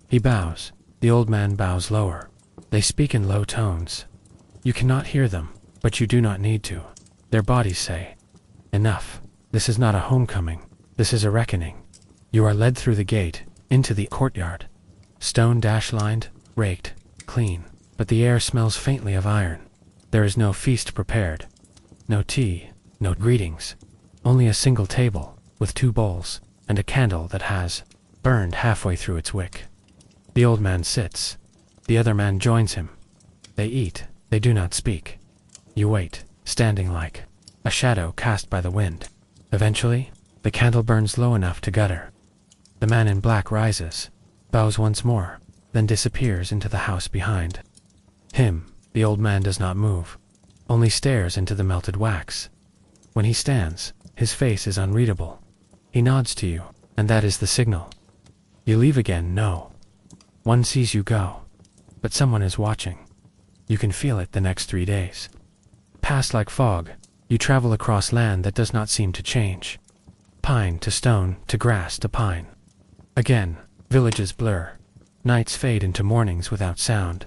He bows. The old man bows lower. They speak in low tones. You cannot hear them, but you do not need to. Their bodies say, enough. This is not a homecoming. This is a reckoning. You are led through the gate, into the courtyard. Stone dash-lined, raked, clean, but the air smells faintly of iron. There is no feast prepared. no tea, no greetings. Only a single table, with 2 bowls, and a candle that has burned halfway through its wick. The old man sits. The other man joins him. They eat. They do not speak. You wait, standing like a shadow cast by the wind. Eventually, the candle burns low enough to gutter. The man in black rises, bows once more, then disappears into the house behind. The old man does not move, only stares into the melted wax. When he stands, his face is unreadable. He nods to you, and that is the signal. You leave again, no. One sees you go, but someone is watching. You can feel it the next 3 days. Past like fog, you travel across land that does not seem to change. Pine to stone to grass to pine. Again, villages blur. Nights fade into mornings without sound.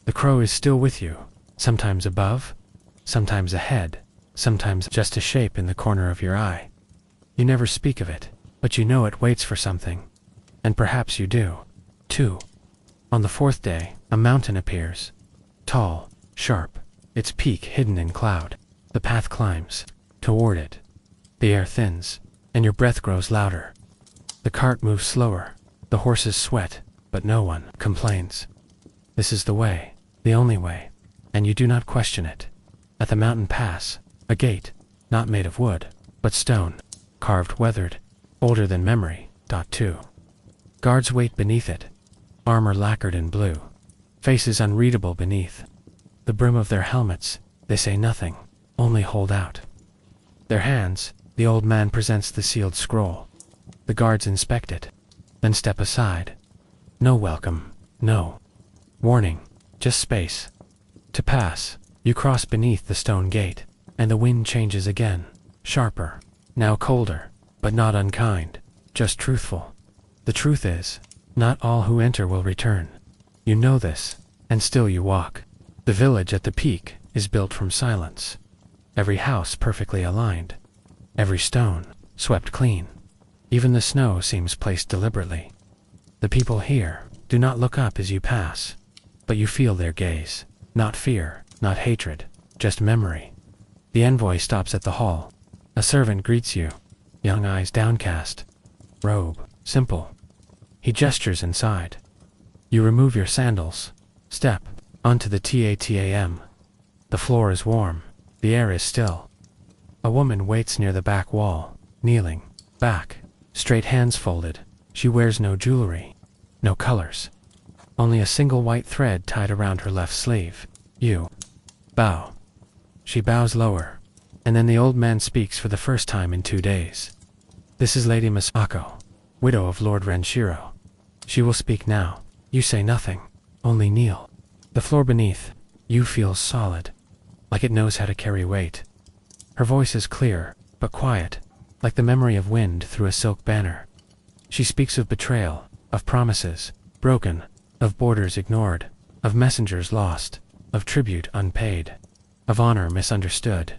The crow is still with you, sometimes above, sometimes ahead, sometimes just a shape in the corner of your eye. You never speak of it, but you know it waits for something. And perhaps you do, too. On the 4th day, a mountain appears. Tall, sharp, its peak hidden in cloud. The path climbs toward it. The air thins, and your breath grows louder. The cart moves slower. The horses sweat, but no one complains. This is the way, the only way, and you do not question it. At the mountain pass, a gate, not made of wood, but stone, carved, weathered, older than memory. 2. Guards wait beneath it, armor lacquered in blue, faces unreadable beneath. The brim of their helmets, they say nothing, only hold out their hands. The old man presents the sealed scroll. The guards inspect it, then step aside. No welcome, no warning, just space. To pass, you cross beneath the stone gate, and the wind changes again, sharper, now colder, but not unkind, just truthful. The truth is, not all who enter will return. You know this, and still you walk. The village at the peak is built from silence. Every house perfectly aligned. Every stone swept clean. Even the snow seems placed deliberately. The people here do not look up as you pass, but you feel their gaze. Not fear, not hatred, just memory. The envoy stops at the hall. A servant greets you, young eyes downcast. Robe, simple. He gestures inside. You remove your sandals, step onto the tatam. The floor is warm, the air is still. A woman waits near the back wall, kneeling, back, straight hands folded. She wears no jewelry, no colors. Only a single white thread tied around her left sleeve. You bow. She bows lower, and then the old man speaks for the first time in 2 days. This is Lady Masako, widow of Lord Renshiro. She will speak now. You say nothing, only kneel. The floor beneath you feels solid, like it knows how to carry weight. Her voice is clear, but quiet, like the memory of wind through a silk banner. She speaks of betrayal, of promises broken, of borders ignored, of messengers lost, of tribute unpaid, of honor misunderstood.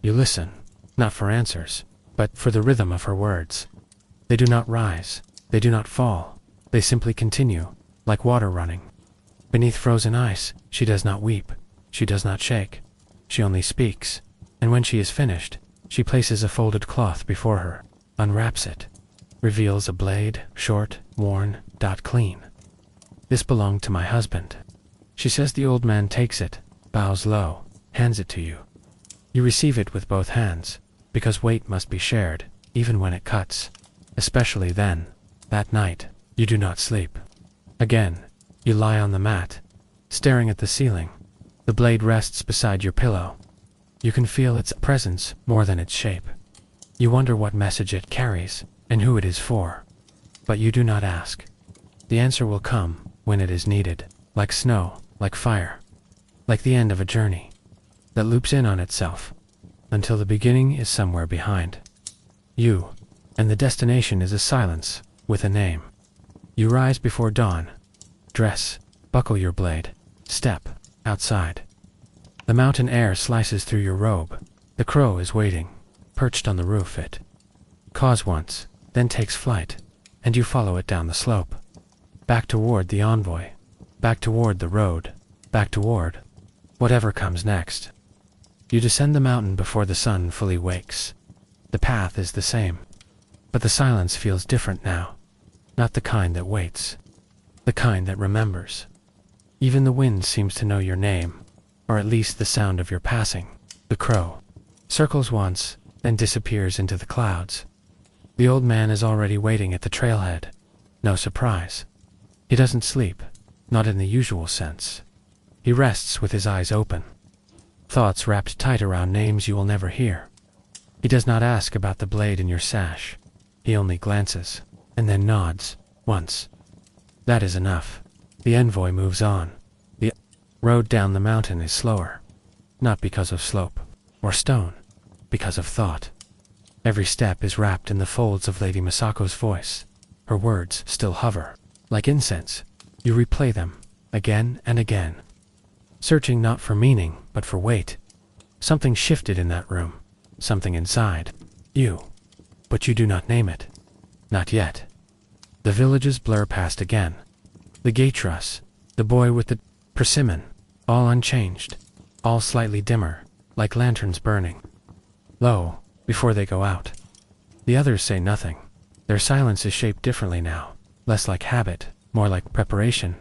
You listen, not for answers, but for the rhythm of her words. They do not rise, they do not fall, they simply continue, like water running. Beneath frozen ice, she does not weep, she does not shake, she only speaks, and when she is finished, she places a folded cloth before her, unwraps it, reveals a blade, short, worn, clean. This belonged to my husband. She says. The old man takes it, bows low, hands it to you. You receive it with both hands, because weight must be shared, even when it cuts. Especially then, that night, you do not sleep. Again, you lie on the mat, staring at the ceiling. The blade rests beside your pillow. You can feel its presence more than its shape. You wonder what message it carries, and who it is for. But you do not ask. The answer will come when it is needed, like snow, like fire, like the end of a journey that loops in on itself, until the beginning is somewhere behind you, and the destination is a silence with a name. You rise before dawn, dress, buckle your blade, step outside. The mountain air slices through your robe. The crow is waiting, perched on the roof. It caws once, then takes flight, and you follow it down the slope. Back toward the envoy, back toward the road, back toward whatever comes next. You descend the mountain before the sun fully wakes. The path is the same, but the silence feels different now. Not the kind that waits, the kind that remembers. Even the wind seems to know your name, or at least the sound of your passing. The crow circles once, then disappears into the clouds. The old man is already waiting at the trailhead. No surprise. He doesn't sleep, not in the usual sense. He rests with his eyes open, thoughts wrapped tight around names you will never hear. He does not ask about the blade in your sash. He only glances, and then nods, once. That is enough. The envoy moves on. The road down the mountain is slower, not because of slope or stone, because of thought. Every step is wrapped in the folds of Lady Masako's voice. Her words still hover, like incense. You replay them, again and again, searching not for meaning, but for weight. Something shifted in that room, something inside you, but you do not name it. Not yet. The villages blur past again. The Gatras, the boy with the persimmon, all unchanged, all slightly dimmer, like lanterns burning low before they go out. The others say nothing. Their silence is shaped differently now, less like habit, more like preparation.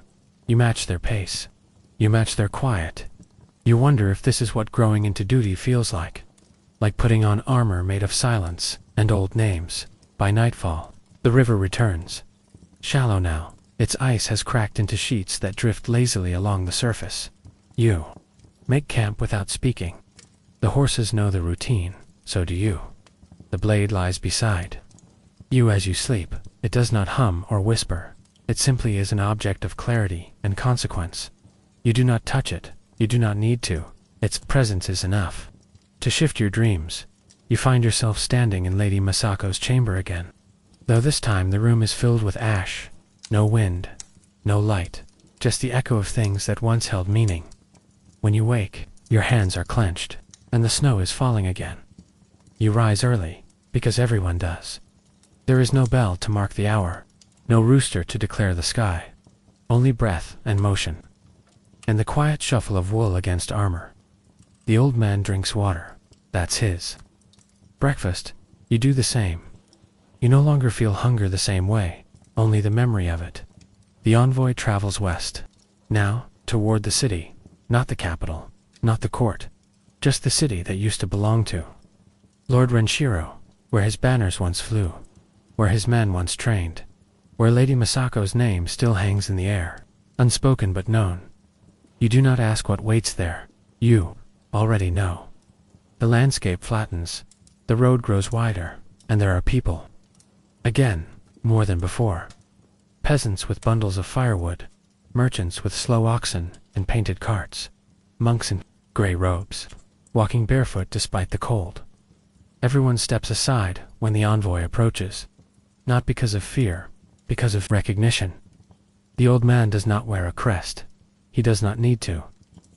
You match their pace. You match their quiet. You wonder if this is what growing into duty feels like putting on armor made of silence and old names. By nightfall, the river returns. Shallow now, its ice has cracked into sheets that drift lazily along the surface. You make camp without speaking. The horses know the routine, so do you. The blade lies beside you as you sleep. It does not hum or whisper. It simply is an object of clarity and consequence. You do not touch it. You do not need to. Its presence is enough to shift your dreams. You find yourself standing in Lady Masako's chamber again, though this time the room is filled with ash. No wind, no light, just the echo of things that once held meaning. When you wake, your hands are clenched, and the snow is falling again. You rise early, because everyone does. There is no bell to mark the hour, no rooster to declare the sky, only breath and motion, and the quiet shuffle of wool against armor. The old man drinks water. That's his. Breakfast, you do the same. You no longer feel hunger the same way, only the memory of it. The envoy travels west, now, toward the city, not the capital, not the court, just the city that used to belong to Lord Renshiro, where his banners once flew, where his men once trained, where Lady Masako's name still hangs in the air, unspoken but known. You do not ask what waits there. You already know. The landscape flattens, the road grows wider, and there are people. Again, more than before. Peasants with bundles of firewood, merchants with slow oxen and painted carts, monks in gray robes, walking barefoot despite the cold. Everyone steps aside when the envoy approaches, not because of fear, because of recognition. The old man does not wear a crest. He does not need to.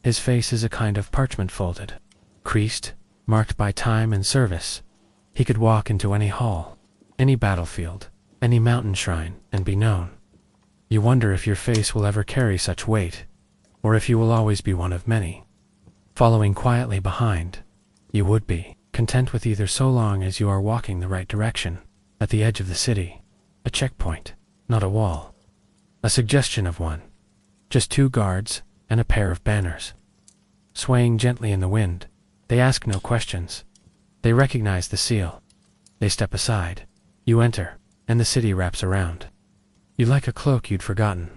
His face is a kind of parchment folded, creased, marked by time and service. He could walk into any hall, any battlefield, any mountain shrine, and be known. You wonder if your face will ever carry such weight, or if you will always be one of many. Following quietly behind, you would be content with either so long as you are walking the right direction, at the edge of the city, a checkpoint, not a wall, a suggestion of one, just 2 guards and a pair of banners. Swaying gently in the wind, they ask no questions. They recognize the seal. They step aside. You enter, and the city wraps around. You like a cloak you'd forgotten.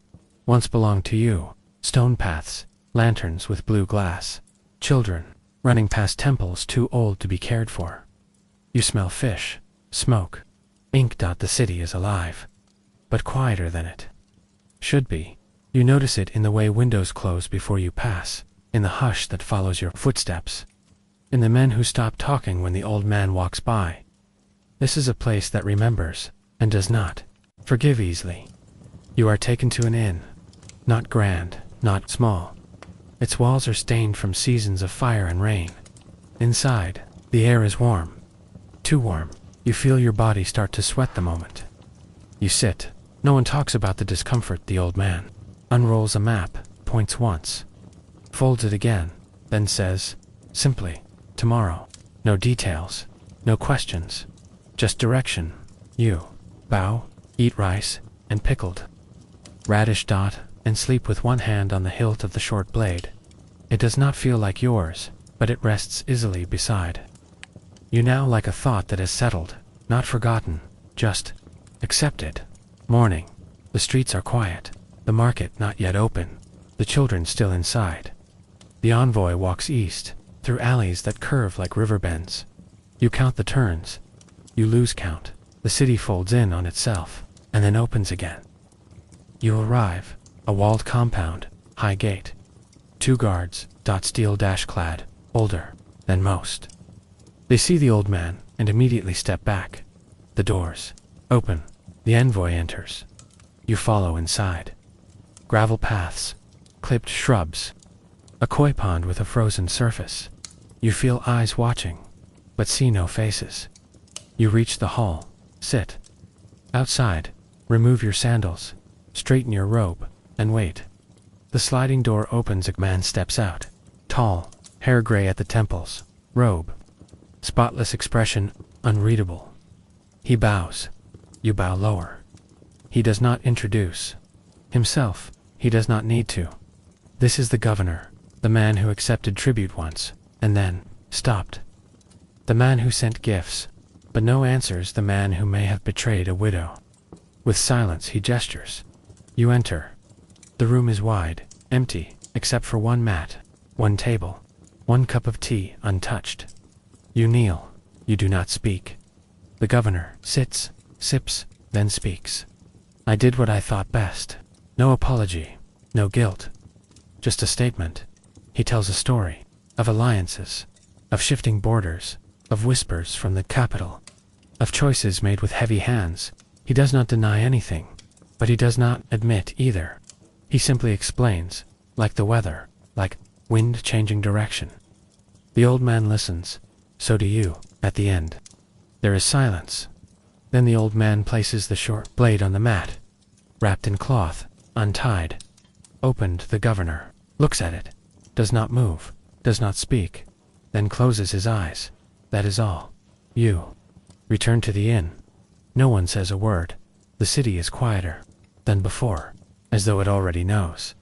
Once belonged to you. Stone paths, lanterns with blue glass, children running past temples too old to be cared for. You smell fish, smoke, ink. The city is alive, but quieter than it should be. You notice it in the way windows close before you pass, in the hush that follows your footsteps, in the men who stop talking when the old man walks by. This is a place that remembers, and does not forgive easily. You are taken to an inn, not grand, not small. Its walls are stained from seasons of fire and rain. Inside, the air is warm, too warm. You feel your body start to sweat the moment you sit. No one talks about the discomfort. The old man unrolls a map, points once, folds it again, then says, simply, tomorrow. No details, no questions, just direction. You bow, eat rice, and pickled radish dot, and sleep with one hand on the hilt of the short blade. It does not feel like yours, but it rests easily beside you now, like a thought that has settled, not forgotten, just accepted. Morning. The streets are quiet, the market not yet open, the children still inside. The envoy walks east, through alleys that curve like river bends. You count the turns. You lose count. The city folds in on itself, and then opens again. You arrive, a walled compound, high gate. 2 guards, steel dash-clad, older than most. They see the old man and immediately step back. The doors open. The envoy enters. You follow inside. Gravel paths, clipped shrubs, a koi pond with a frozen surface. You feel eyes watching, but see no faces. You reach the hall, sit. Outside, remove your sandals, straighten your robe, and wait. The sliding door opens, a man steps out. Tall, hair gray at the temples, robe. Spotless expression, unreadable. He bows. You bow lower. He does not introduce himself. He does not need to. This is the governor, the man who accepted tribute once, and then stopped. The man who sent gifts, but no answers, the man who may have betrayed a widow. With silence he gestures. You enter. The room is wide, empty, except for one mat, one table, one cup of tea untouched. You kneel. You do not speak. The governor sits, sips, then speaks. I did what I thought best. No apology, no guilt. Just a statement. He tells a story of alliances, of shifting borders, of whispers from the capital, of choices made with heavy hands. He does not deny anything, but he does not admit either. He simply explains, like the weather, like wind changing direction. The old man listens. So do you, at the end. There is silence. Then the old man places the short blade on the mat, wrapped in cloth, untied. Opened. The governor looks at it, does not move, does not speak, then closes his eyes. That is all. You return to the inn. No one says a word. The city is quieter than before, as though it already knows.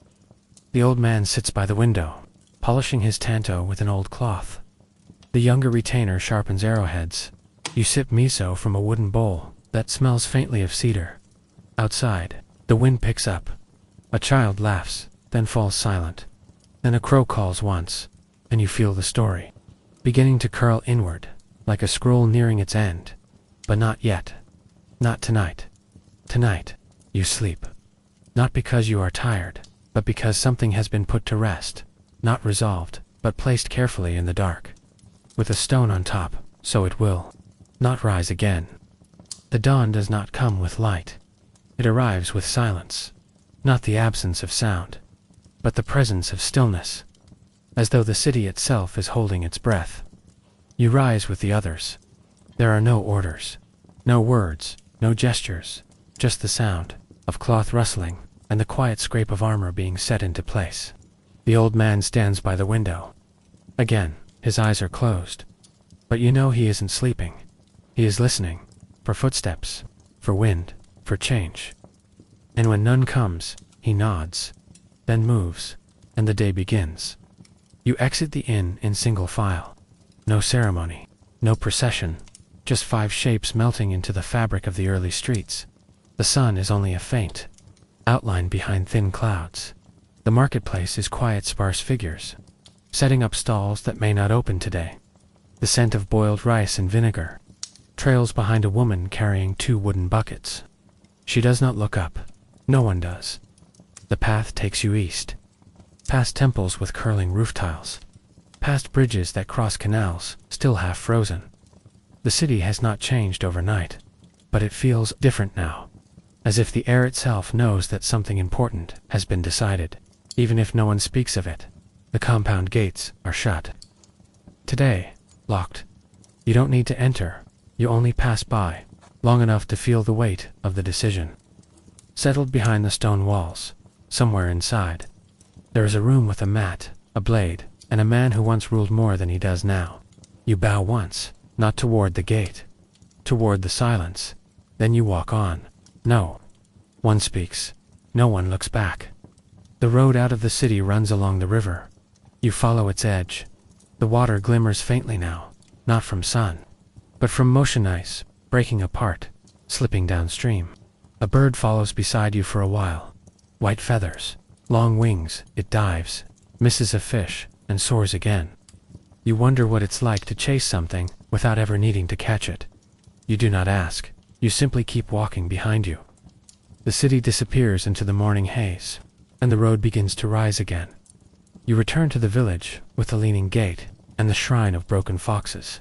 The old man sits by the window, polishing his tanto with an old cloth. The younger retainer sharpens arrowheads. You sip miso from a wooden bowl that smells faintly of cedar. Outside, the wind picks up. A child laughs, then falls silent. Then a crow calls once, and you feel the story beginning to curl inward, like a scroll nearing its end. But not yet. Not tonight. Tonight, you sleep. Not because you are tired, but because something has been put to rest. Not resolved, but placed carefully in the dark. With a stone on top, so it will not rise again. The dawn does not come with light. It arrives with silence. Not the absence of sound, but the presence of stillness, as though the city itself is holding its breath. You rise with the others. There are no orders, no words, no gestures, just the sound of cloth rustling and the quiet scrape of armor being set into place. The old man stands by the window. Again, his eyes are closed. But you know he isn't sleeping. He is listening, for footsteps, for wind, for change. And when none comes, he nods, then moves, and the day begins. You exit the inn in single file. No ceremony, no procession, just 5 shapes melting into the fabric of the early streets. The sun is only a faint outline behind thin clouds. The marketplace is quiet, sparse figures, setting up stalls that may not open today. The scent of boiled rice and vinegar trails behind a woman carrying 2 wooden buckets. She does not look up. No one does. The path takes you east, past temples with curling roof tiles, past bridges that cross canals, still half frozen. The city has not changed overnight, but it feels different now, as if the air itself knows that something important has been decided, even if no one speaks of it. The compound gates are shut. Today, locked. You don't need to enter, you only pass by, long enough to feel the weight of the decision. Settled behind the stone walls, somewhere inside, there is a room with a mat, a blade, and a man who once ruled more than he does now. You bow once, not toward the gate, toward the silence. Then you walk on. No one speaks. No one looks back. The road out of the city runs along the river. You follow its edge. The water glimmers faintly now, not from sun, but from motion ice, breaking apart, slipping downstream. A bird follows beside you for a while. White feathers, long wings, it dives, misses a fish, and soars again. You wonder what it's like to chase something without ever needing to catch it. You do not ask. You simply keep walking behind you. The city disappears into the morning haze, and the road begins to rise again. You return to the village with the leaning gate and the shrine of broken foxes.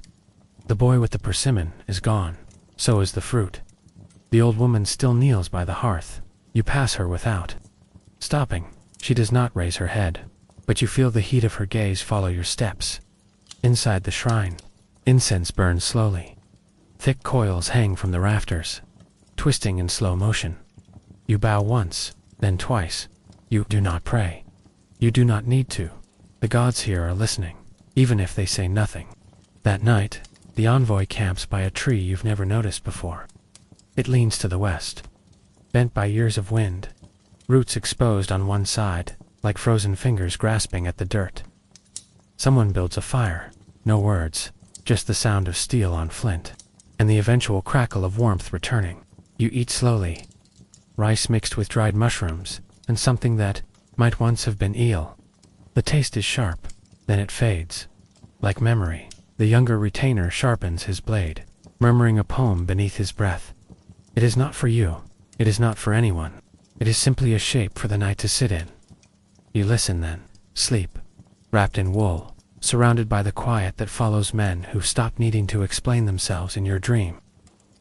The boy with the persimmon is gone. So is the fruit. The old woman still kneels by the hearth. You pass her without stopping. She does not raise her head, but you feel the heat of her gaze follow your steps. Inside the shrine, incense burns slowly. Thick coils hang from the rafters, twisting in slow motion. You bow once, then twice. You do not pray. You do not need to. The gods here are listening, even if they say nothing. That night, the envoy camps by a tree you've never noticed before. It leans to the west, bent by years of wind, roots exposed on one side, like frozen fingers grasping at the dirt. Someone builds a fire, no words, just the sound of steel on flint, and the eventual crackle of warmth returning. You eat slowly. Rice mixed with dried mushrooms, and something that might once have been eel. The taste is sharp, then it fades. Like memory, the younger retainer sharpens his blade, murmuring a poem beneath his breath. It is not for you. It is not for anyone. It is simply a shape for the night to sit in. You listen then, sleep, wrapped in wool, surrounded by the quiet that follows men who've stopped needing to explain themselves in your dream.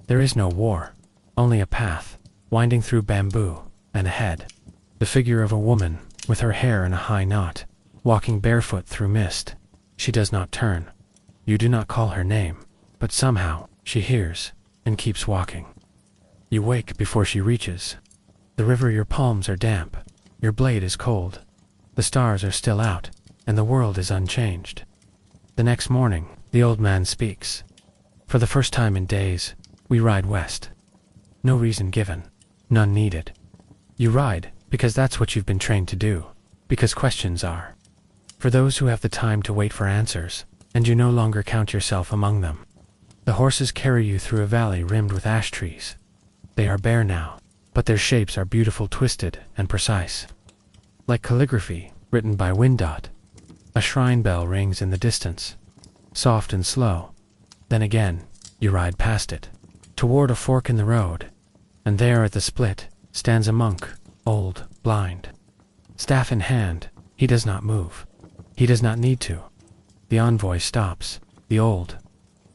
There is no war, only a path, winding through bamboo, and ahead, the figure of a woman, with her hair in a high knot, walking barefoot through mist. She does not turn. You do not call her name, but somehow, she hears, and keeps walking. You wake before she reaches. The river, your palms are damp, your blade is cold. The stars are still out, and the world is unchanged. The next morning, the old man speaks. For the first time in days, we ride west. No reason given, none needed. You ride, because that's what you've been trained to do, because questions are. For those who have the time to wait for answers, and you no longer count yourself among them. The horses carry you through a valley rimmed with ash trees. They are bare now, but their shapes are beautiful, twisted, and precise. Like calligraphy, written by Windot. A shrine bell rings in the distance, soft and slow. Then again, you ride past it, toward a fork in the road, and there at the split, stands a monk, old, blind. Staff in hand, he does not move. He does not need to. The envoy stops. The old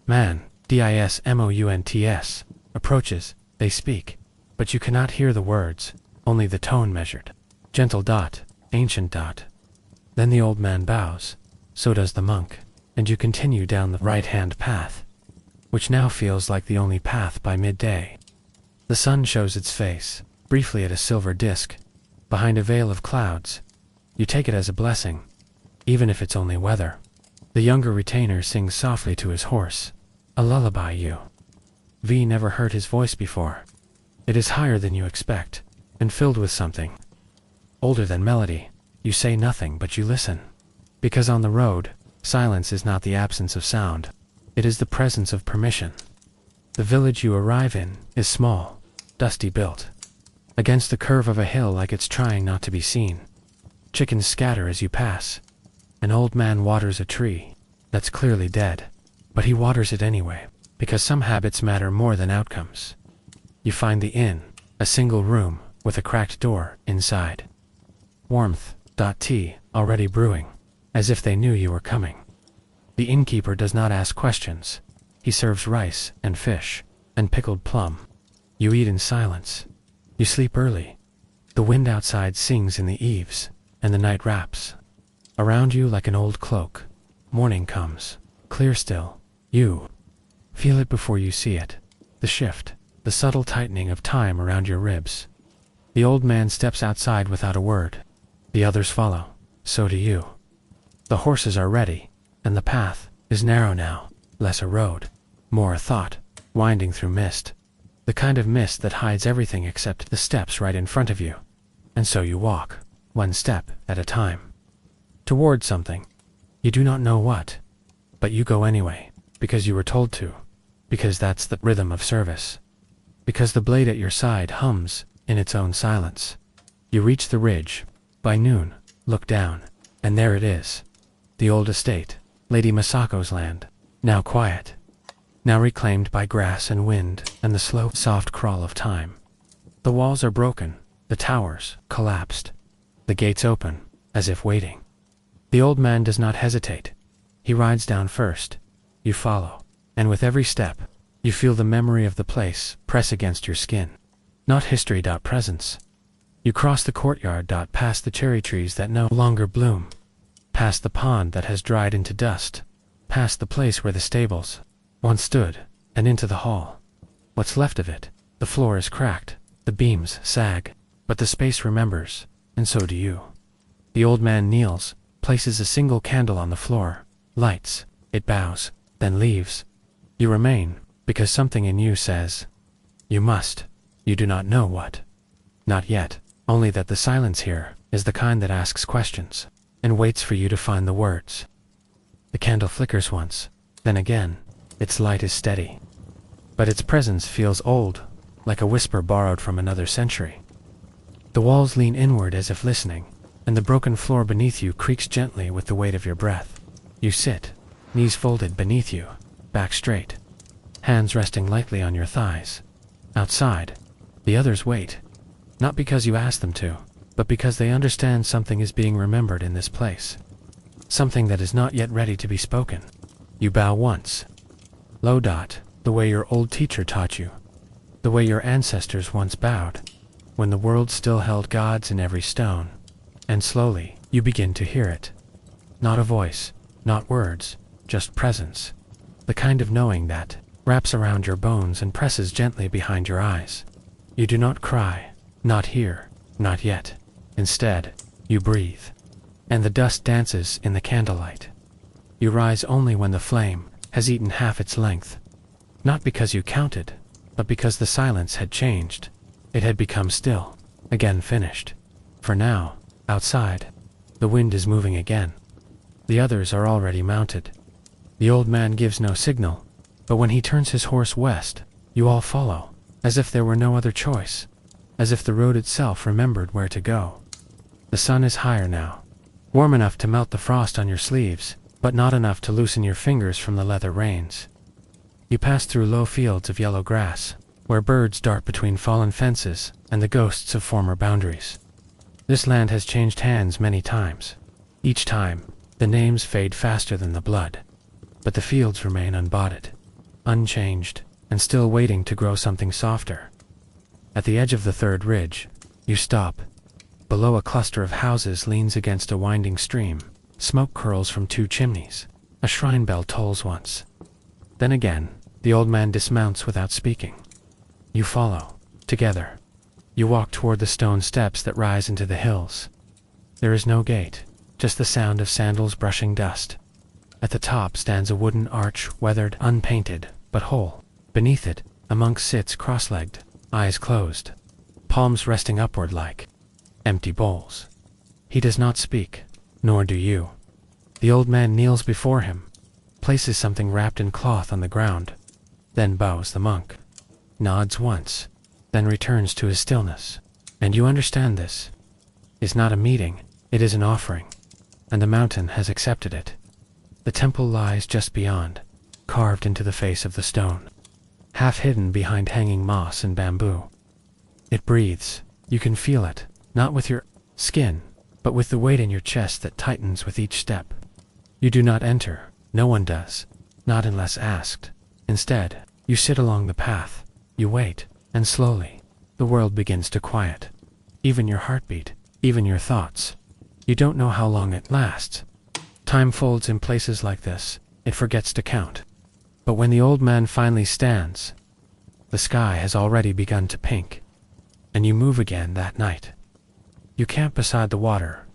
man, Dismounts, approaches. They speak, but you cannot hear the words, only the tone measured. Gentle dot, ancient dot. Then the old man bows. So does the monk, and you continue down the right-hand path, which now feels like the only path by midday. The sun shows its face, briefly at a silver disk, behind a veil of clouds. You take it as a blessing, even if it's only weather. The younger retainer sings softly to his horse, a lullaby you. V never heard his voice before. It is higher than you expect, and filled with something older than melody. You say nothing, but you listen. Because on the road, silence is not the absence of sound. It is the presence of permission. The village you arrive in is small, dusty built, against the curve of a hill like it's trying not to be seen. Chickens scatter as you pass. An old man waters a tree that's clearly dead, but he waters it anyway, because some habits matter more than outcomes. You find the inn, a single room with a cracked door inside. Warmth, tea, already brewing, as if they knew you were coming. The innkeeper does not ask questions. He serves rice and fish and pickled plum. You eat in silence. You sleep early. The wind outside sings in the eaves, and the night wraps around you like an old cloak. Morning comes, clear still. You feel it before you see it. The shift, the subtle tightening of time around your ribs. The old man steps outside without a word. The others follow. So do you. The horses are ready, and the path is narrow now, less a road, more a thought, winding through mist. The kind of mist that hides everything except the steps right in front of you. And so you walk, one step at a time, toward something. You do not know what, but you go anyway, because you were told to, because that's the rhythm of service, because the blade at your side hums in its own silence. You reach the ridge. By noon, look down, and there it is. The old estate, Lady Masako's land, now quiet, now reclaimed by grass and wind and the slow, soft crawl of time. The walls are broken, the towers collapsed, the gates open, as if waiting. The old man does not hesitate. He rides down first. You follow, and with every step, you feel the memory of the place press against your skin. Not history. Presence. You cross the courtyard. Past the cherry trees that no longer bloom, past the pond that has dried into dust, past the place where the stables once stood, and into the hall. What's left of it? The floor is cracked, the beams sag, but the space remembers, and so do you. The old man kneels, places a single candle on the floor, lights, it bows, then leaves. You remain, because something in you says, you must. You do not know what. Not yet, only that the silence here is the kind that asks questions, and waits for you to find the words. The candle flickers once, then again. Its light is steady, but its presence feels old, like a whisper borrowed from another century. The walls lean inward as if listening, and the broken floor beneath you creaks gently with the weight of your breath. You sit, knees folded beneath you, back straight, hands resting lightly on your thighs. Outside, the others wait, not because you ask them to, but because they understand something is being remembered in this place. Something that is not yet ready to be spoken. You bow once. Low. The way your old teacher taught you. The way your ancestors once bowed, when the world still held gods in every stone. And slowly, you begin to hear it. Not a voice, not words, just presence. The kind of knowing that wraps around your bones and presses gently behind your eyes. You do not cry, not here, not yet. Instead, you breathe. And the dust dances in the candlelight. You rise only when the flame has eaten half its length. Not because you counted, but because the silence had changed. It had become still, again finished. For now, outside, the wind is moving again. The others are already mounted. The old man gives no signal, but when he turns his horse west, you all follow, as if there were no other choice, as if the road itself remembered where to go. The sun is higher now, warm enough to melt the frost on your sleeves, but not enough to loosen your fingers from the leather reins. You pass through low fields of yellow grass, where birds dart between fallen fences and the ghosts of former boundaries. This land has changed hands many times. Each time, the names fade faster than the blood, but the fields remain unboughted, unchanged, and still waiting to grow something softer. At the edge of the third ridge, you stop. Below, a cluster of houses leans against a winding stream. Smoke curls from 2 chimneys. A shrine bell tolls once. Then again, the old man dismounts without speaking. You follow, together. You walk toward the stone steps that rise into the hills. There is no gate, just the sound of sandals brushing dust. At the top stands a wooden arch, weathered, unpainted, but whole. Beneath it, a monk sits cross-legged, eyes closed, palms resting upward like empty bowls. He does not speak, nor do you. The old man kneels before him, places something wrapped in cloth on the ground, then bows the monk, nods once, then returns to his stillness. And you understand this is not a meeting, it is an offering, and the mountain has accepted it. The temple lies just beyond, carved into the face of the stone, half hidden behind hanging moss and bamboo. It breathes, you can feel it, not with your skin, but with the weight in your chest that tightens with each step. You do not enter, no one does, not unless asked. Instead, you sit along the path, you wait, and slowly, the world begins to quiet. Even your heartbeat, even your thoughts. You don't know how long it lasts. Time folds in places like this, it forgets to count. But when the old man finally stands, the sky has already begun to pink. And you move again that night. You camp beside the water,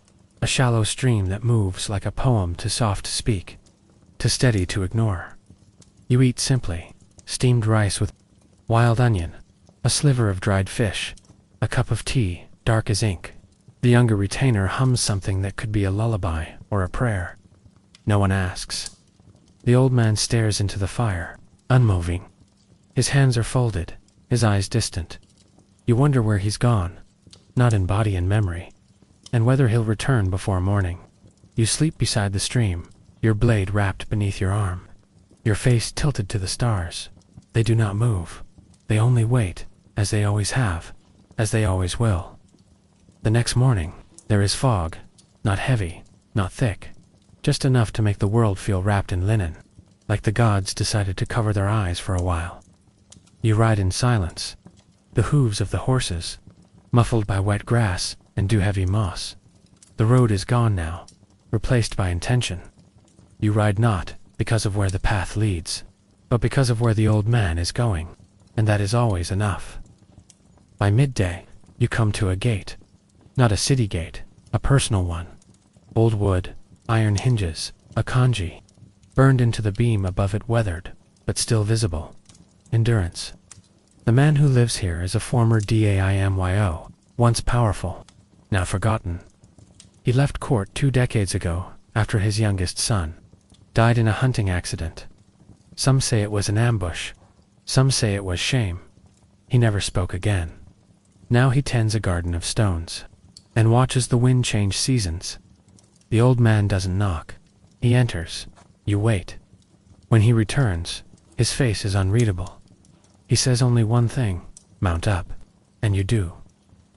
a shallow stream that moves like a poem too soft to speak, too steady to ignore. You eat simply: steamed rice with wild onion, a sliver of dried fish, a cup of tea, dark as ink. The younger retainer hums something that could be a lullaby or a prayer. No one asks. The old man stares into the fire, unmoving. His hands are folded, his eyes distant. You wonder where he's gone, not in body and memory, and whether he'll return before morning. You sleep beside the stream, your blade wrapped beneath your arm, your face tilted to the stars. They do not move. They only wait, as they always have, as they always will. The next morning, there is fog, not heavy, not thick, just enough to make the world feel wrapped in linen, like the gods decided to cover their eyes for a while. You ride in silence, the hooves of the horses, muffled by wet grass and dew-heavy moss. The road is gone now, replaced by intention. You ride not because of where the path leads, but because of where the old man is going, and that is always enough. By midday, you come to a gate. Not a city gate, a personal one. Old wood, iron hinges, a kanji, burned into the beam above it, weathered, but still visible. Endurance. The man who lives here is a former daimyo, once powerful, now forgotten. He left court 2 decades ago, after his youngest son died in a hunting accident. Some say it was an ambush, some say it was shame. He never spoke again. Now he tends a garden of stones, and watches the wind change seasons. The old man doesn't knock. He enters. You wait. When he returns, his face is unreadable. He says only one thing: mount up. And you do.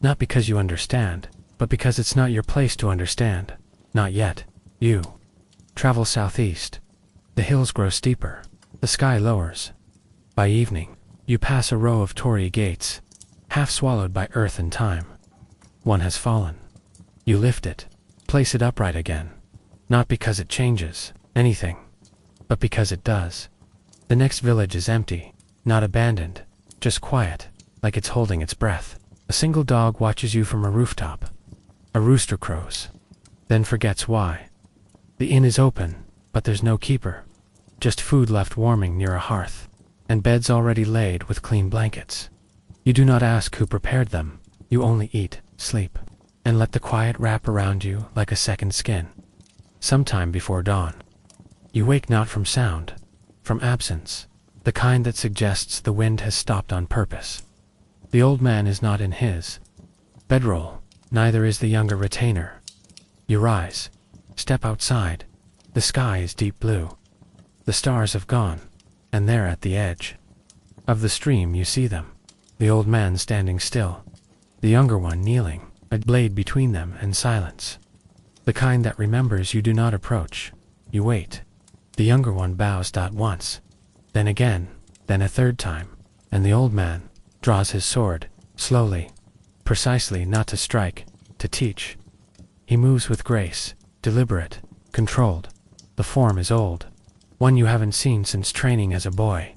Not because you understand, but because it's not your place to understand. Not yet. You travel southeast. The hills grow steeper. The sky lowers. By evening, you pass a row of torii gates, half swallowed by earth and time. One has fallen. You lift it, place it upright again, not because it changes anything, but because it does. The next village is empty, not abandoned, just quiet, like it's holding its breath. A single dog watches you from a rooftop. A rooster crows, then forgets why. The inn is open, but there's no keeper, just food left warming near a hearth, and beds already laid with clean blankets. You do not ask who prepared them. You only eat, sleep, and let the quiet wrap around you like a second skin. Sometime before dawn, you wake not from sound, from absence, the kind that suggests the wind has stopped on purpose. The old man is not in his bedroll, neither is the younger retainer. You rise, step outside. The sky is deep blue. The stars have gone, and there at the edge of the stream you see them. The old man standing still, the younger one kneeling, a blade between them, and silence. The kind that remembers you do not approach. You wait. The younger one bows once, then again, then a third time, and the old man draws his sword, slowly, precisely, not to strike, to teach. He moves with grace, deliberate, controlled. The form is old, one you haven't seen since training as a boy.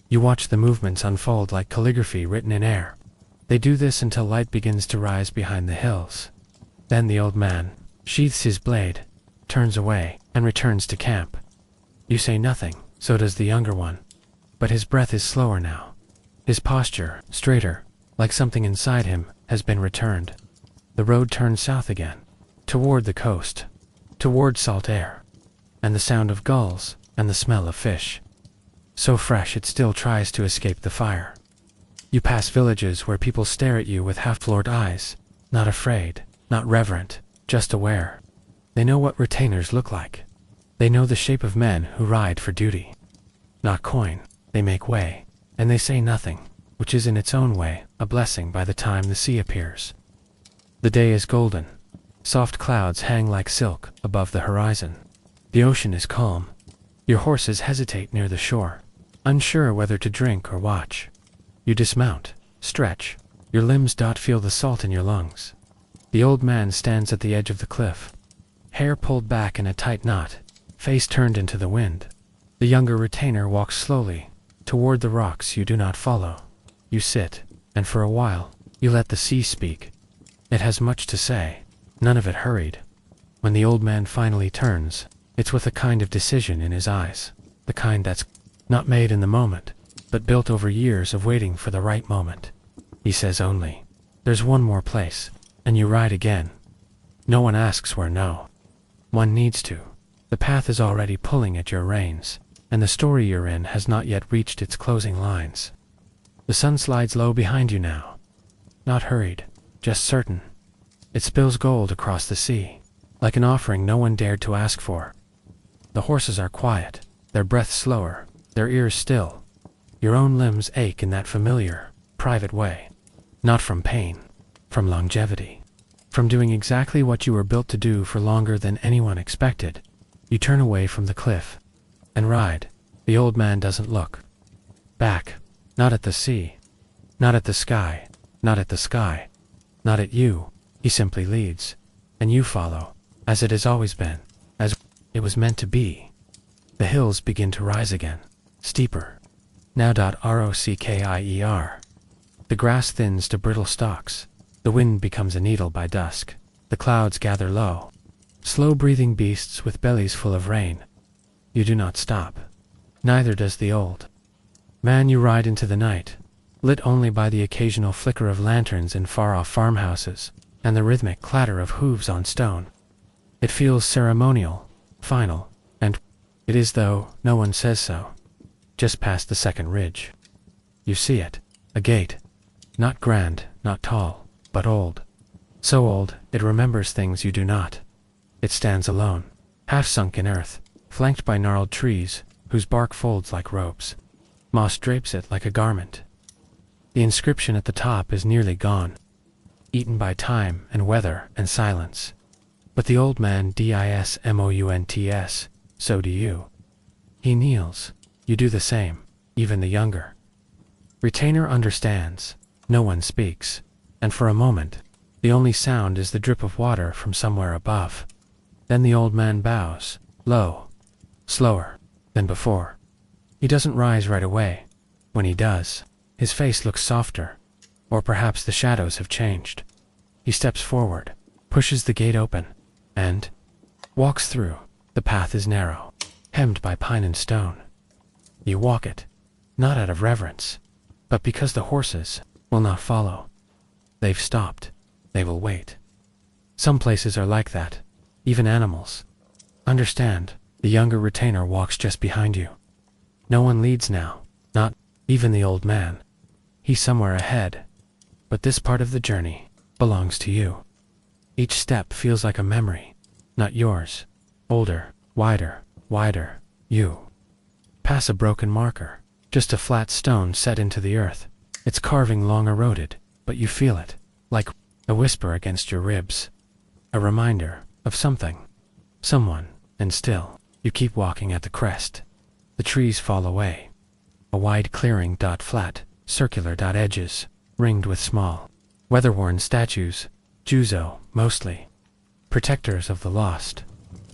You watch the movements unfold like calligraphy written in air. They do this until light begins to rise behind the hills. Then the old man sheaths his blade, turns away, and returns to camp. You say nothing, so does the younger one. But his breath is slower now. His posture, straighter, like something inside him has been returned. The road turns south again, toward the coast, toward salt air, and the sound of gulls, and the smell of fish. So fresh it still tries to escape the fire. You pass villages where people stare at you with half-floored eyes, not afraid, not reverent, just aware. They know what retainers look like. They know the shape of men who ride for duty. Not coin, they make way, and they say nothing, which is in its own way a blessing by the time the sea appears. The day is golden. Soft clouds hang like silk above the horizon. The ocean is calm. Your horses hesitate near the shore, unsure whether to drink or watch. You dismount, stretch. Your limbs feel the salt in your lungs. The old man stands at the edge of the cliff, hair pulled back in a tight knot, face turned into the wind. The younger retainer walks slowly, toward the rocks you do not follow. You sit, and for a while, you let the sea speak. It has much to say, none of it hurried. When the old man finally turns, it's with a kind of decision in his eyes, the kind that's Not made in the moment, but built over years of waiting for the right moment. He says only, "There's one more place," and you ride again. No one asks where, no. One needs to. The path is already pulling at your reins, and the story you're in has not yet reached its closing lines. The sun slides low behind you now. Not hurried, just certain. It spills gold across the sea, like an offering no one dared to ask for. The horses are quiet, their breath slower, their ears still. Your own limbs ache in that familiar, private way. Not from pain, from longevity. From doing exactly what you were built to do for longer than anyone expected. You turn away from the cliff and ride. The old man doesn't look back, not at the sea, not at the sky, not at the sky, not at you. He simply leads, and you follow, as it has always been, as it was meant to be. The hills begin to rise again, steeper. Now rockkier. The grass thins to brittle stalks. The wind becomes a needle by dusk. The clouds gather low. Slow-breathing beasts with bellies full of rain. You do not stop. Neither does the old man. You ride into the night, lit only by the occasional flicker of lanterns in far-off farmhouses, and the rhythmic clatter of hooves on stone. It feels ceremonial, final, and it is, though no one says so. Just past the second ridge. You see it, a gate. Not grand, not tall, but old. So old, it remembers things you do not. It stands alone, half sunk in earth, flanked by gnarled trees, whose bark folds like robes. Moss drapes it like a garment. The inscription at the top is nearly gone, eaten by time and weather and silence. But the old man dismounts, so do you. He kneels. You do the same, even the younger. Retainer understands. No one speaks, and for a moment, the only sound is the drip of water from somewhere above. Then the old man bows, low, slower than before. He doesn't rise right away. When he does, his face looks softer, or perhaps the shadows have changed. He steps forward, pushes the gate open, and walks through. The path is narrow, hemmed by pine and stone. You walk it, not out of reverence, but because the horses will not follow. They've stopped. They will wait. Some places are like that, even animals. Understand, the younger retainer walks just behind you. No one leads now, not even the old man. He's somewhere ahead. But this part of the journey belongs to you. Each step feels like a memory, not yours. Older, wider, you. Pass a broken marker, just a flat stone set into the earth. Its carving long eroded, but you feel it, like a whisper against your ribs. A reminder of something, someone, and still, you keep walking at the crest. The trees fall away. A wide clearing, flat, circular, edges, ringed with small, weather-worn statues, Juzo, mostly. Protectors of the lost.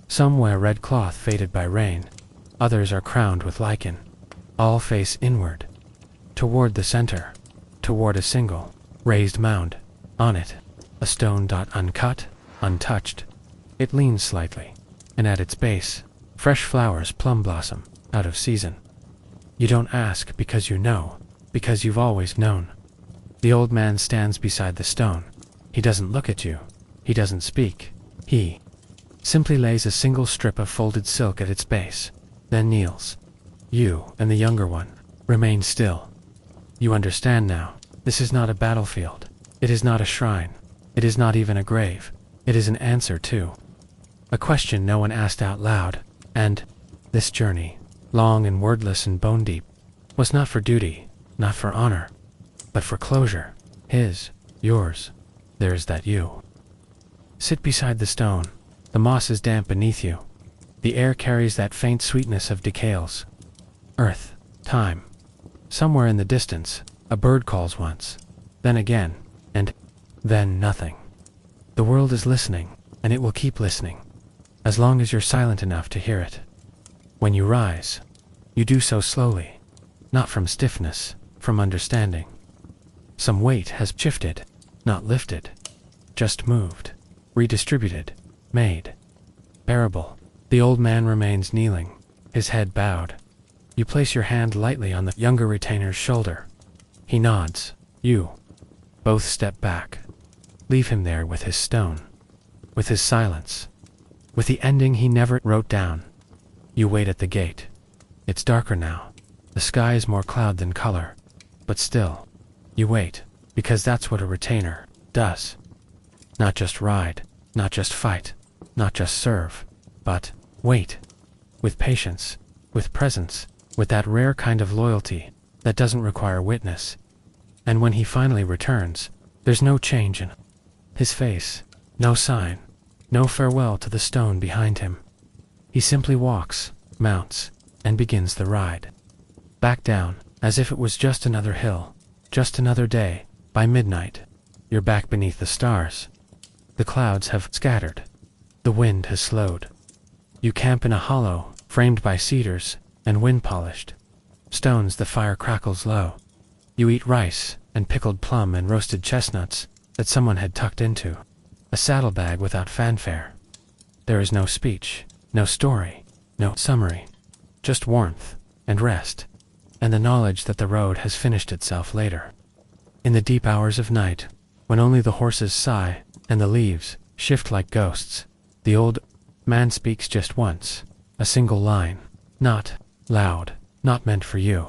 Some wear red cloth faded by rain. Others are crowned with lichen. All face inward, toward the center, toward a single, raised mound. On it, a stone, uncut, untouched. It leans slightly, and at its base, fresh flowers plum blossom, out of season. You don't ask because you know, because you've always known. The old man stands beside the stone. He doesn't look at you. He doesn't speak. He simply lays a single strip of folded silk at its base, then kneels. You and the younger one remain still. You understand now. This is not a battlefield. It is not a shrine. It is not even a grave. It is an answer, too. A question no one asked out loud. And this journey, long and wordless and bone-deep, was not for duty, not for honor, but for closure. His, yours, there's that you. Sit beside the stone. The moss is damp beneath you. The air carries that faint sweetness of decals. Earth, time. Somewhere in the distance, a bird calls once, then again, and then nothing. The world is listening, and it will keep listening, as long as you're silent enough to hear it. When you rise, you do so slowly, not from stiffness, from understanding. Some weight has shifted, not lifted, just moved, redistributed, made bearable. The old man remains kneeling, his head bowed. You place your hand lightly on the younger retainer's shoulder. He nods. You both step back. Leave him there with his stone, with his silence, with the ending he never wrote down. You wait at the gate. It's darker now. The sky is more cloud than color. But still, you wait, because that's what a retainer does. Not just ride, not just fight, not just serve, but wait. With patience, with presence, with that rare kind of loyalty that doesn't require witness. And when he finally returns, there's no change in his face, no sign, no farewell to the stone behind him. He simply walks, mounts, and begins the ride. Back down, as if it was just another hill, just another day. By midnight, you're back beneath the stars. The clouds have scattered. The wind has slowed. You camp in a hollow, framed by cedars and wind-polished stones. The fire crackles low. You eat rice and pickled plum and roasted chestnuts that someone had tucked into a saddlebag without fanfare. There is no speech, no story, no summary, just warmth and rest, and the knowledge that the road has finished itself later. In the deep hours of night, when only the horses sigh and the leaves shift like ghosts, the old man speaks just once, a single line, not loud, not meant for you,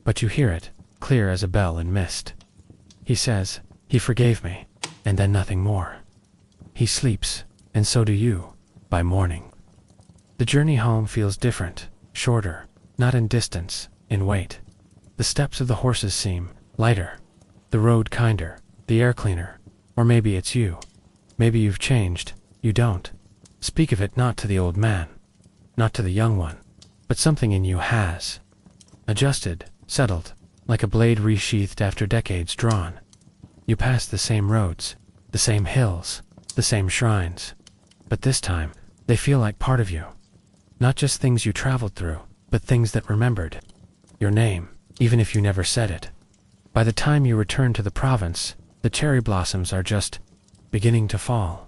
but you hear it, clear as a bell in mist. He says, "He forgave me," and then nothing more. He sleeps, and so do you, by morning. The journey home feels different, shorter, not in distance, in weight. The steps of the horses seem lighter, the road kinder, the air cleaner. Or maybe it's you. Maybe you've changed. You don't speak of it, not to the old man, not to the young one, but something in you has adjusted, settled, like a blade resheathed after decades drawn. You pass the same roads, the same hills, the same shrines, but this time, they feel like part of you. Not just things you traveled through, but things that remembered your name, even if you never said it. By the time you return to the province, the cherry blossoms are just beginning to fall.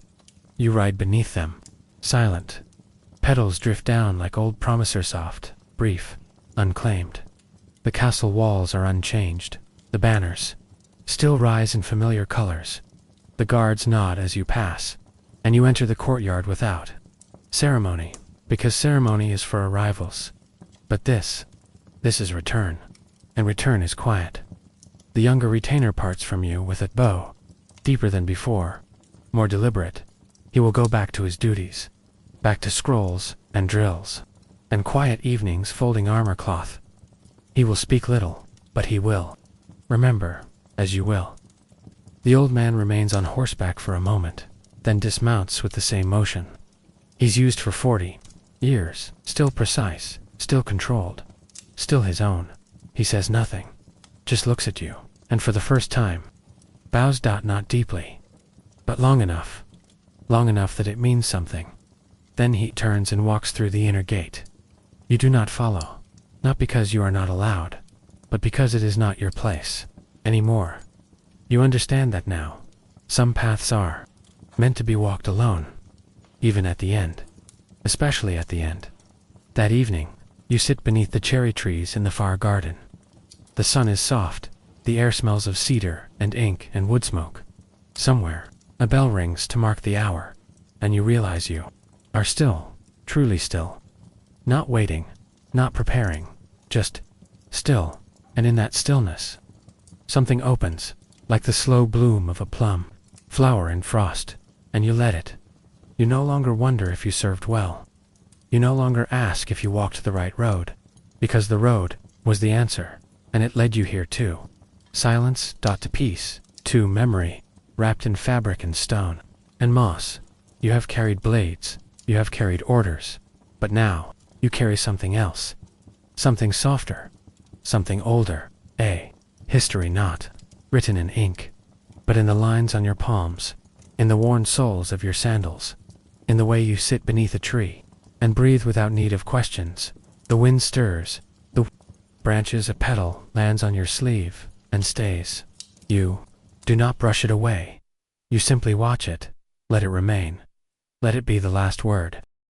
You ride beneath them, silent. Petals drift down like old promises, soft, brief, unclaimed. The castle walls are unchanged. The banners still rise in familiar colors. The guards nod as you pass, and you enter the courtyard without ceremony, because ceremony is for arrivals. But this is return, and return is quiet. The younger retainer parts from you with a bow, deeper than before, more deliberate. He will go back to his duties, back to scrolls and drills, and quiet evenings folding armor cloth. He will speak little, but he will remember, as you will. The old man remains on horseback for a moment, then dismounts with the same motion. He's used for 40 years, still precise, still controlled, still his own. He says nothing, just looks at you, and for the first time, bows. Not deeply, but long enough that it means something. Then he turns and walks through the inner gate. You do not follow, not because you are not allowed, but because it is not your place anymore. You understand that now. Some paths are meant to be walked alone, even at the end, especially at the end. That evening, you sit beneath the cherry trees in the far garden. The sun is soft, the air smells of cedar and ink and wood smoke. Somewhere, a bell rings to mark the hour, and you realize you are still, truly still. Not waiting, not preparing, just still, and in that stillness, something opens, like the slow bloom of a plum, flower in frost, and you let it. You no longer wonder if you served well. You no longer ask if you walked the right road, because the road was the answer, and it led you here too. Silence. To peace, to memory, wrapped in fabric and stone, and moss. You have carried blades, you have carried orders, but now, you carry something else. Something softer, something older, a history not written in ink, but in the lines on your palms, in the worn soles of your sandals, in the way you sit beneath a tree, and breathe without need of questions. The wind stirs, the branches, a petal lands on your sleeve, and stays. You do not brush it away. You simply watch it, let it remain. Let it be the last word.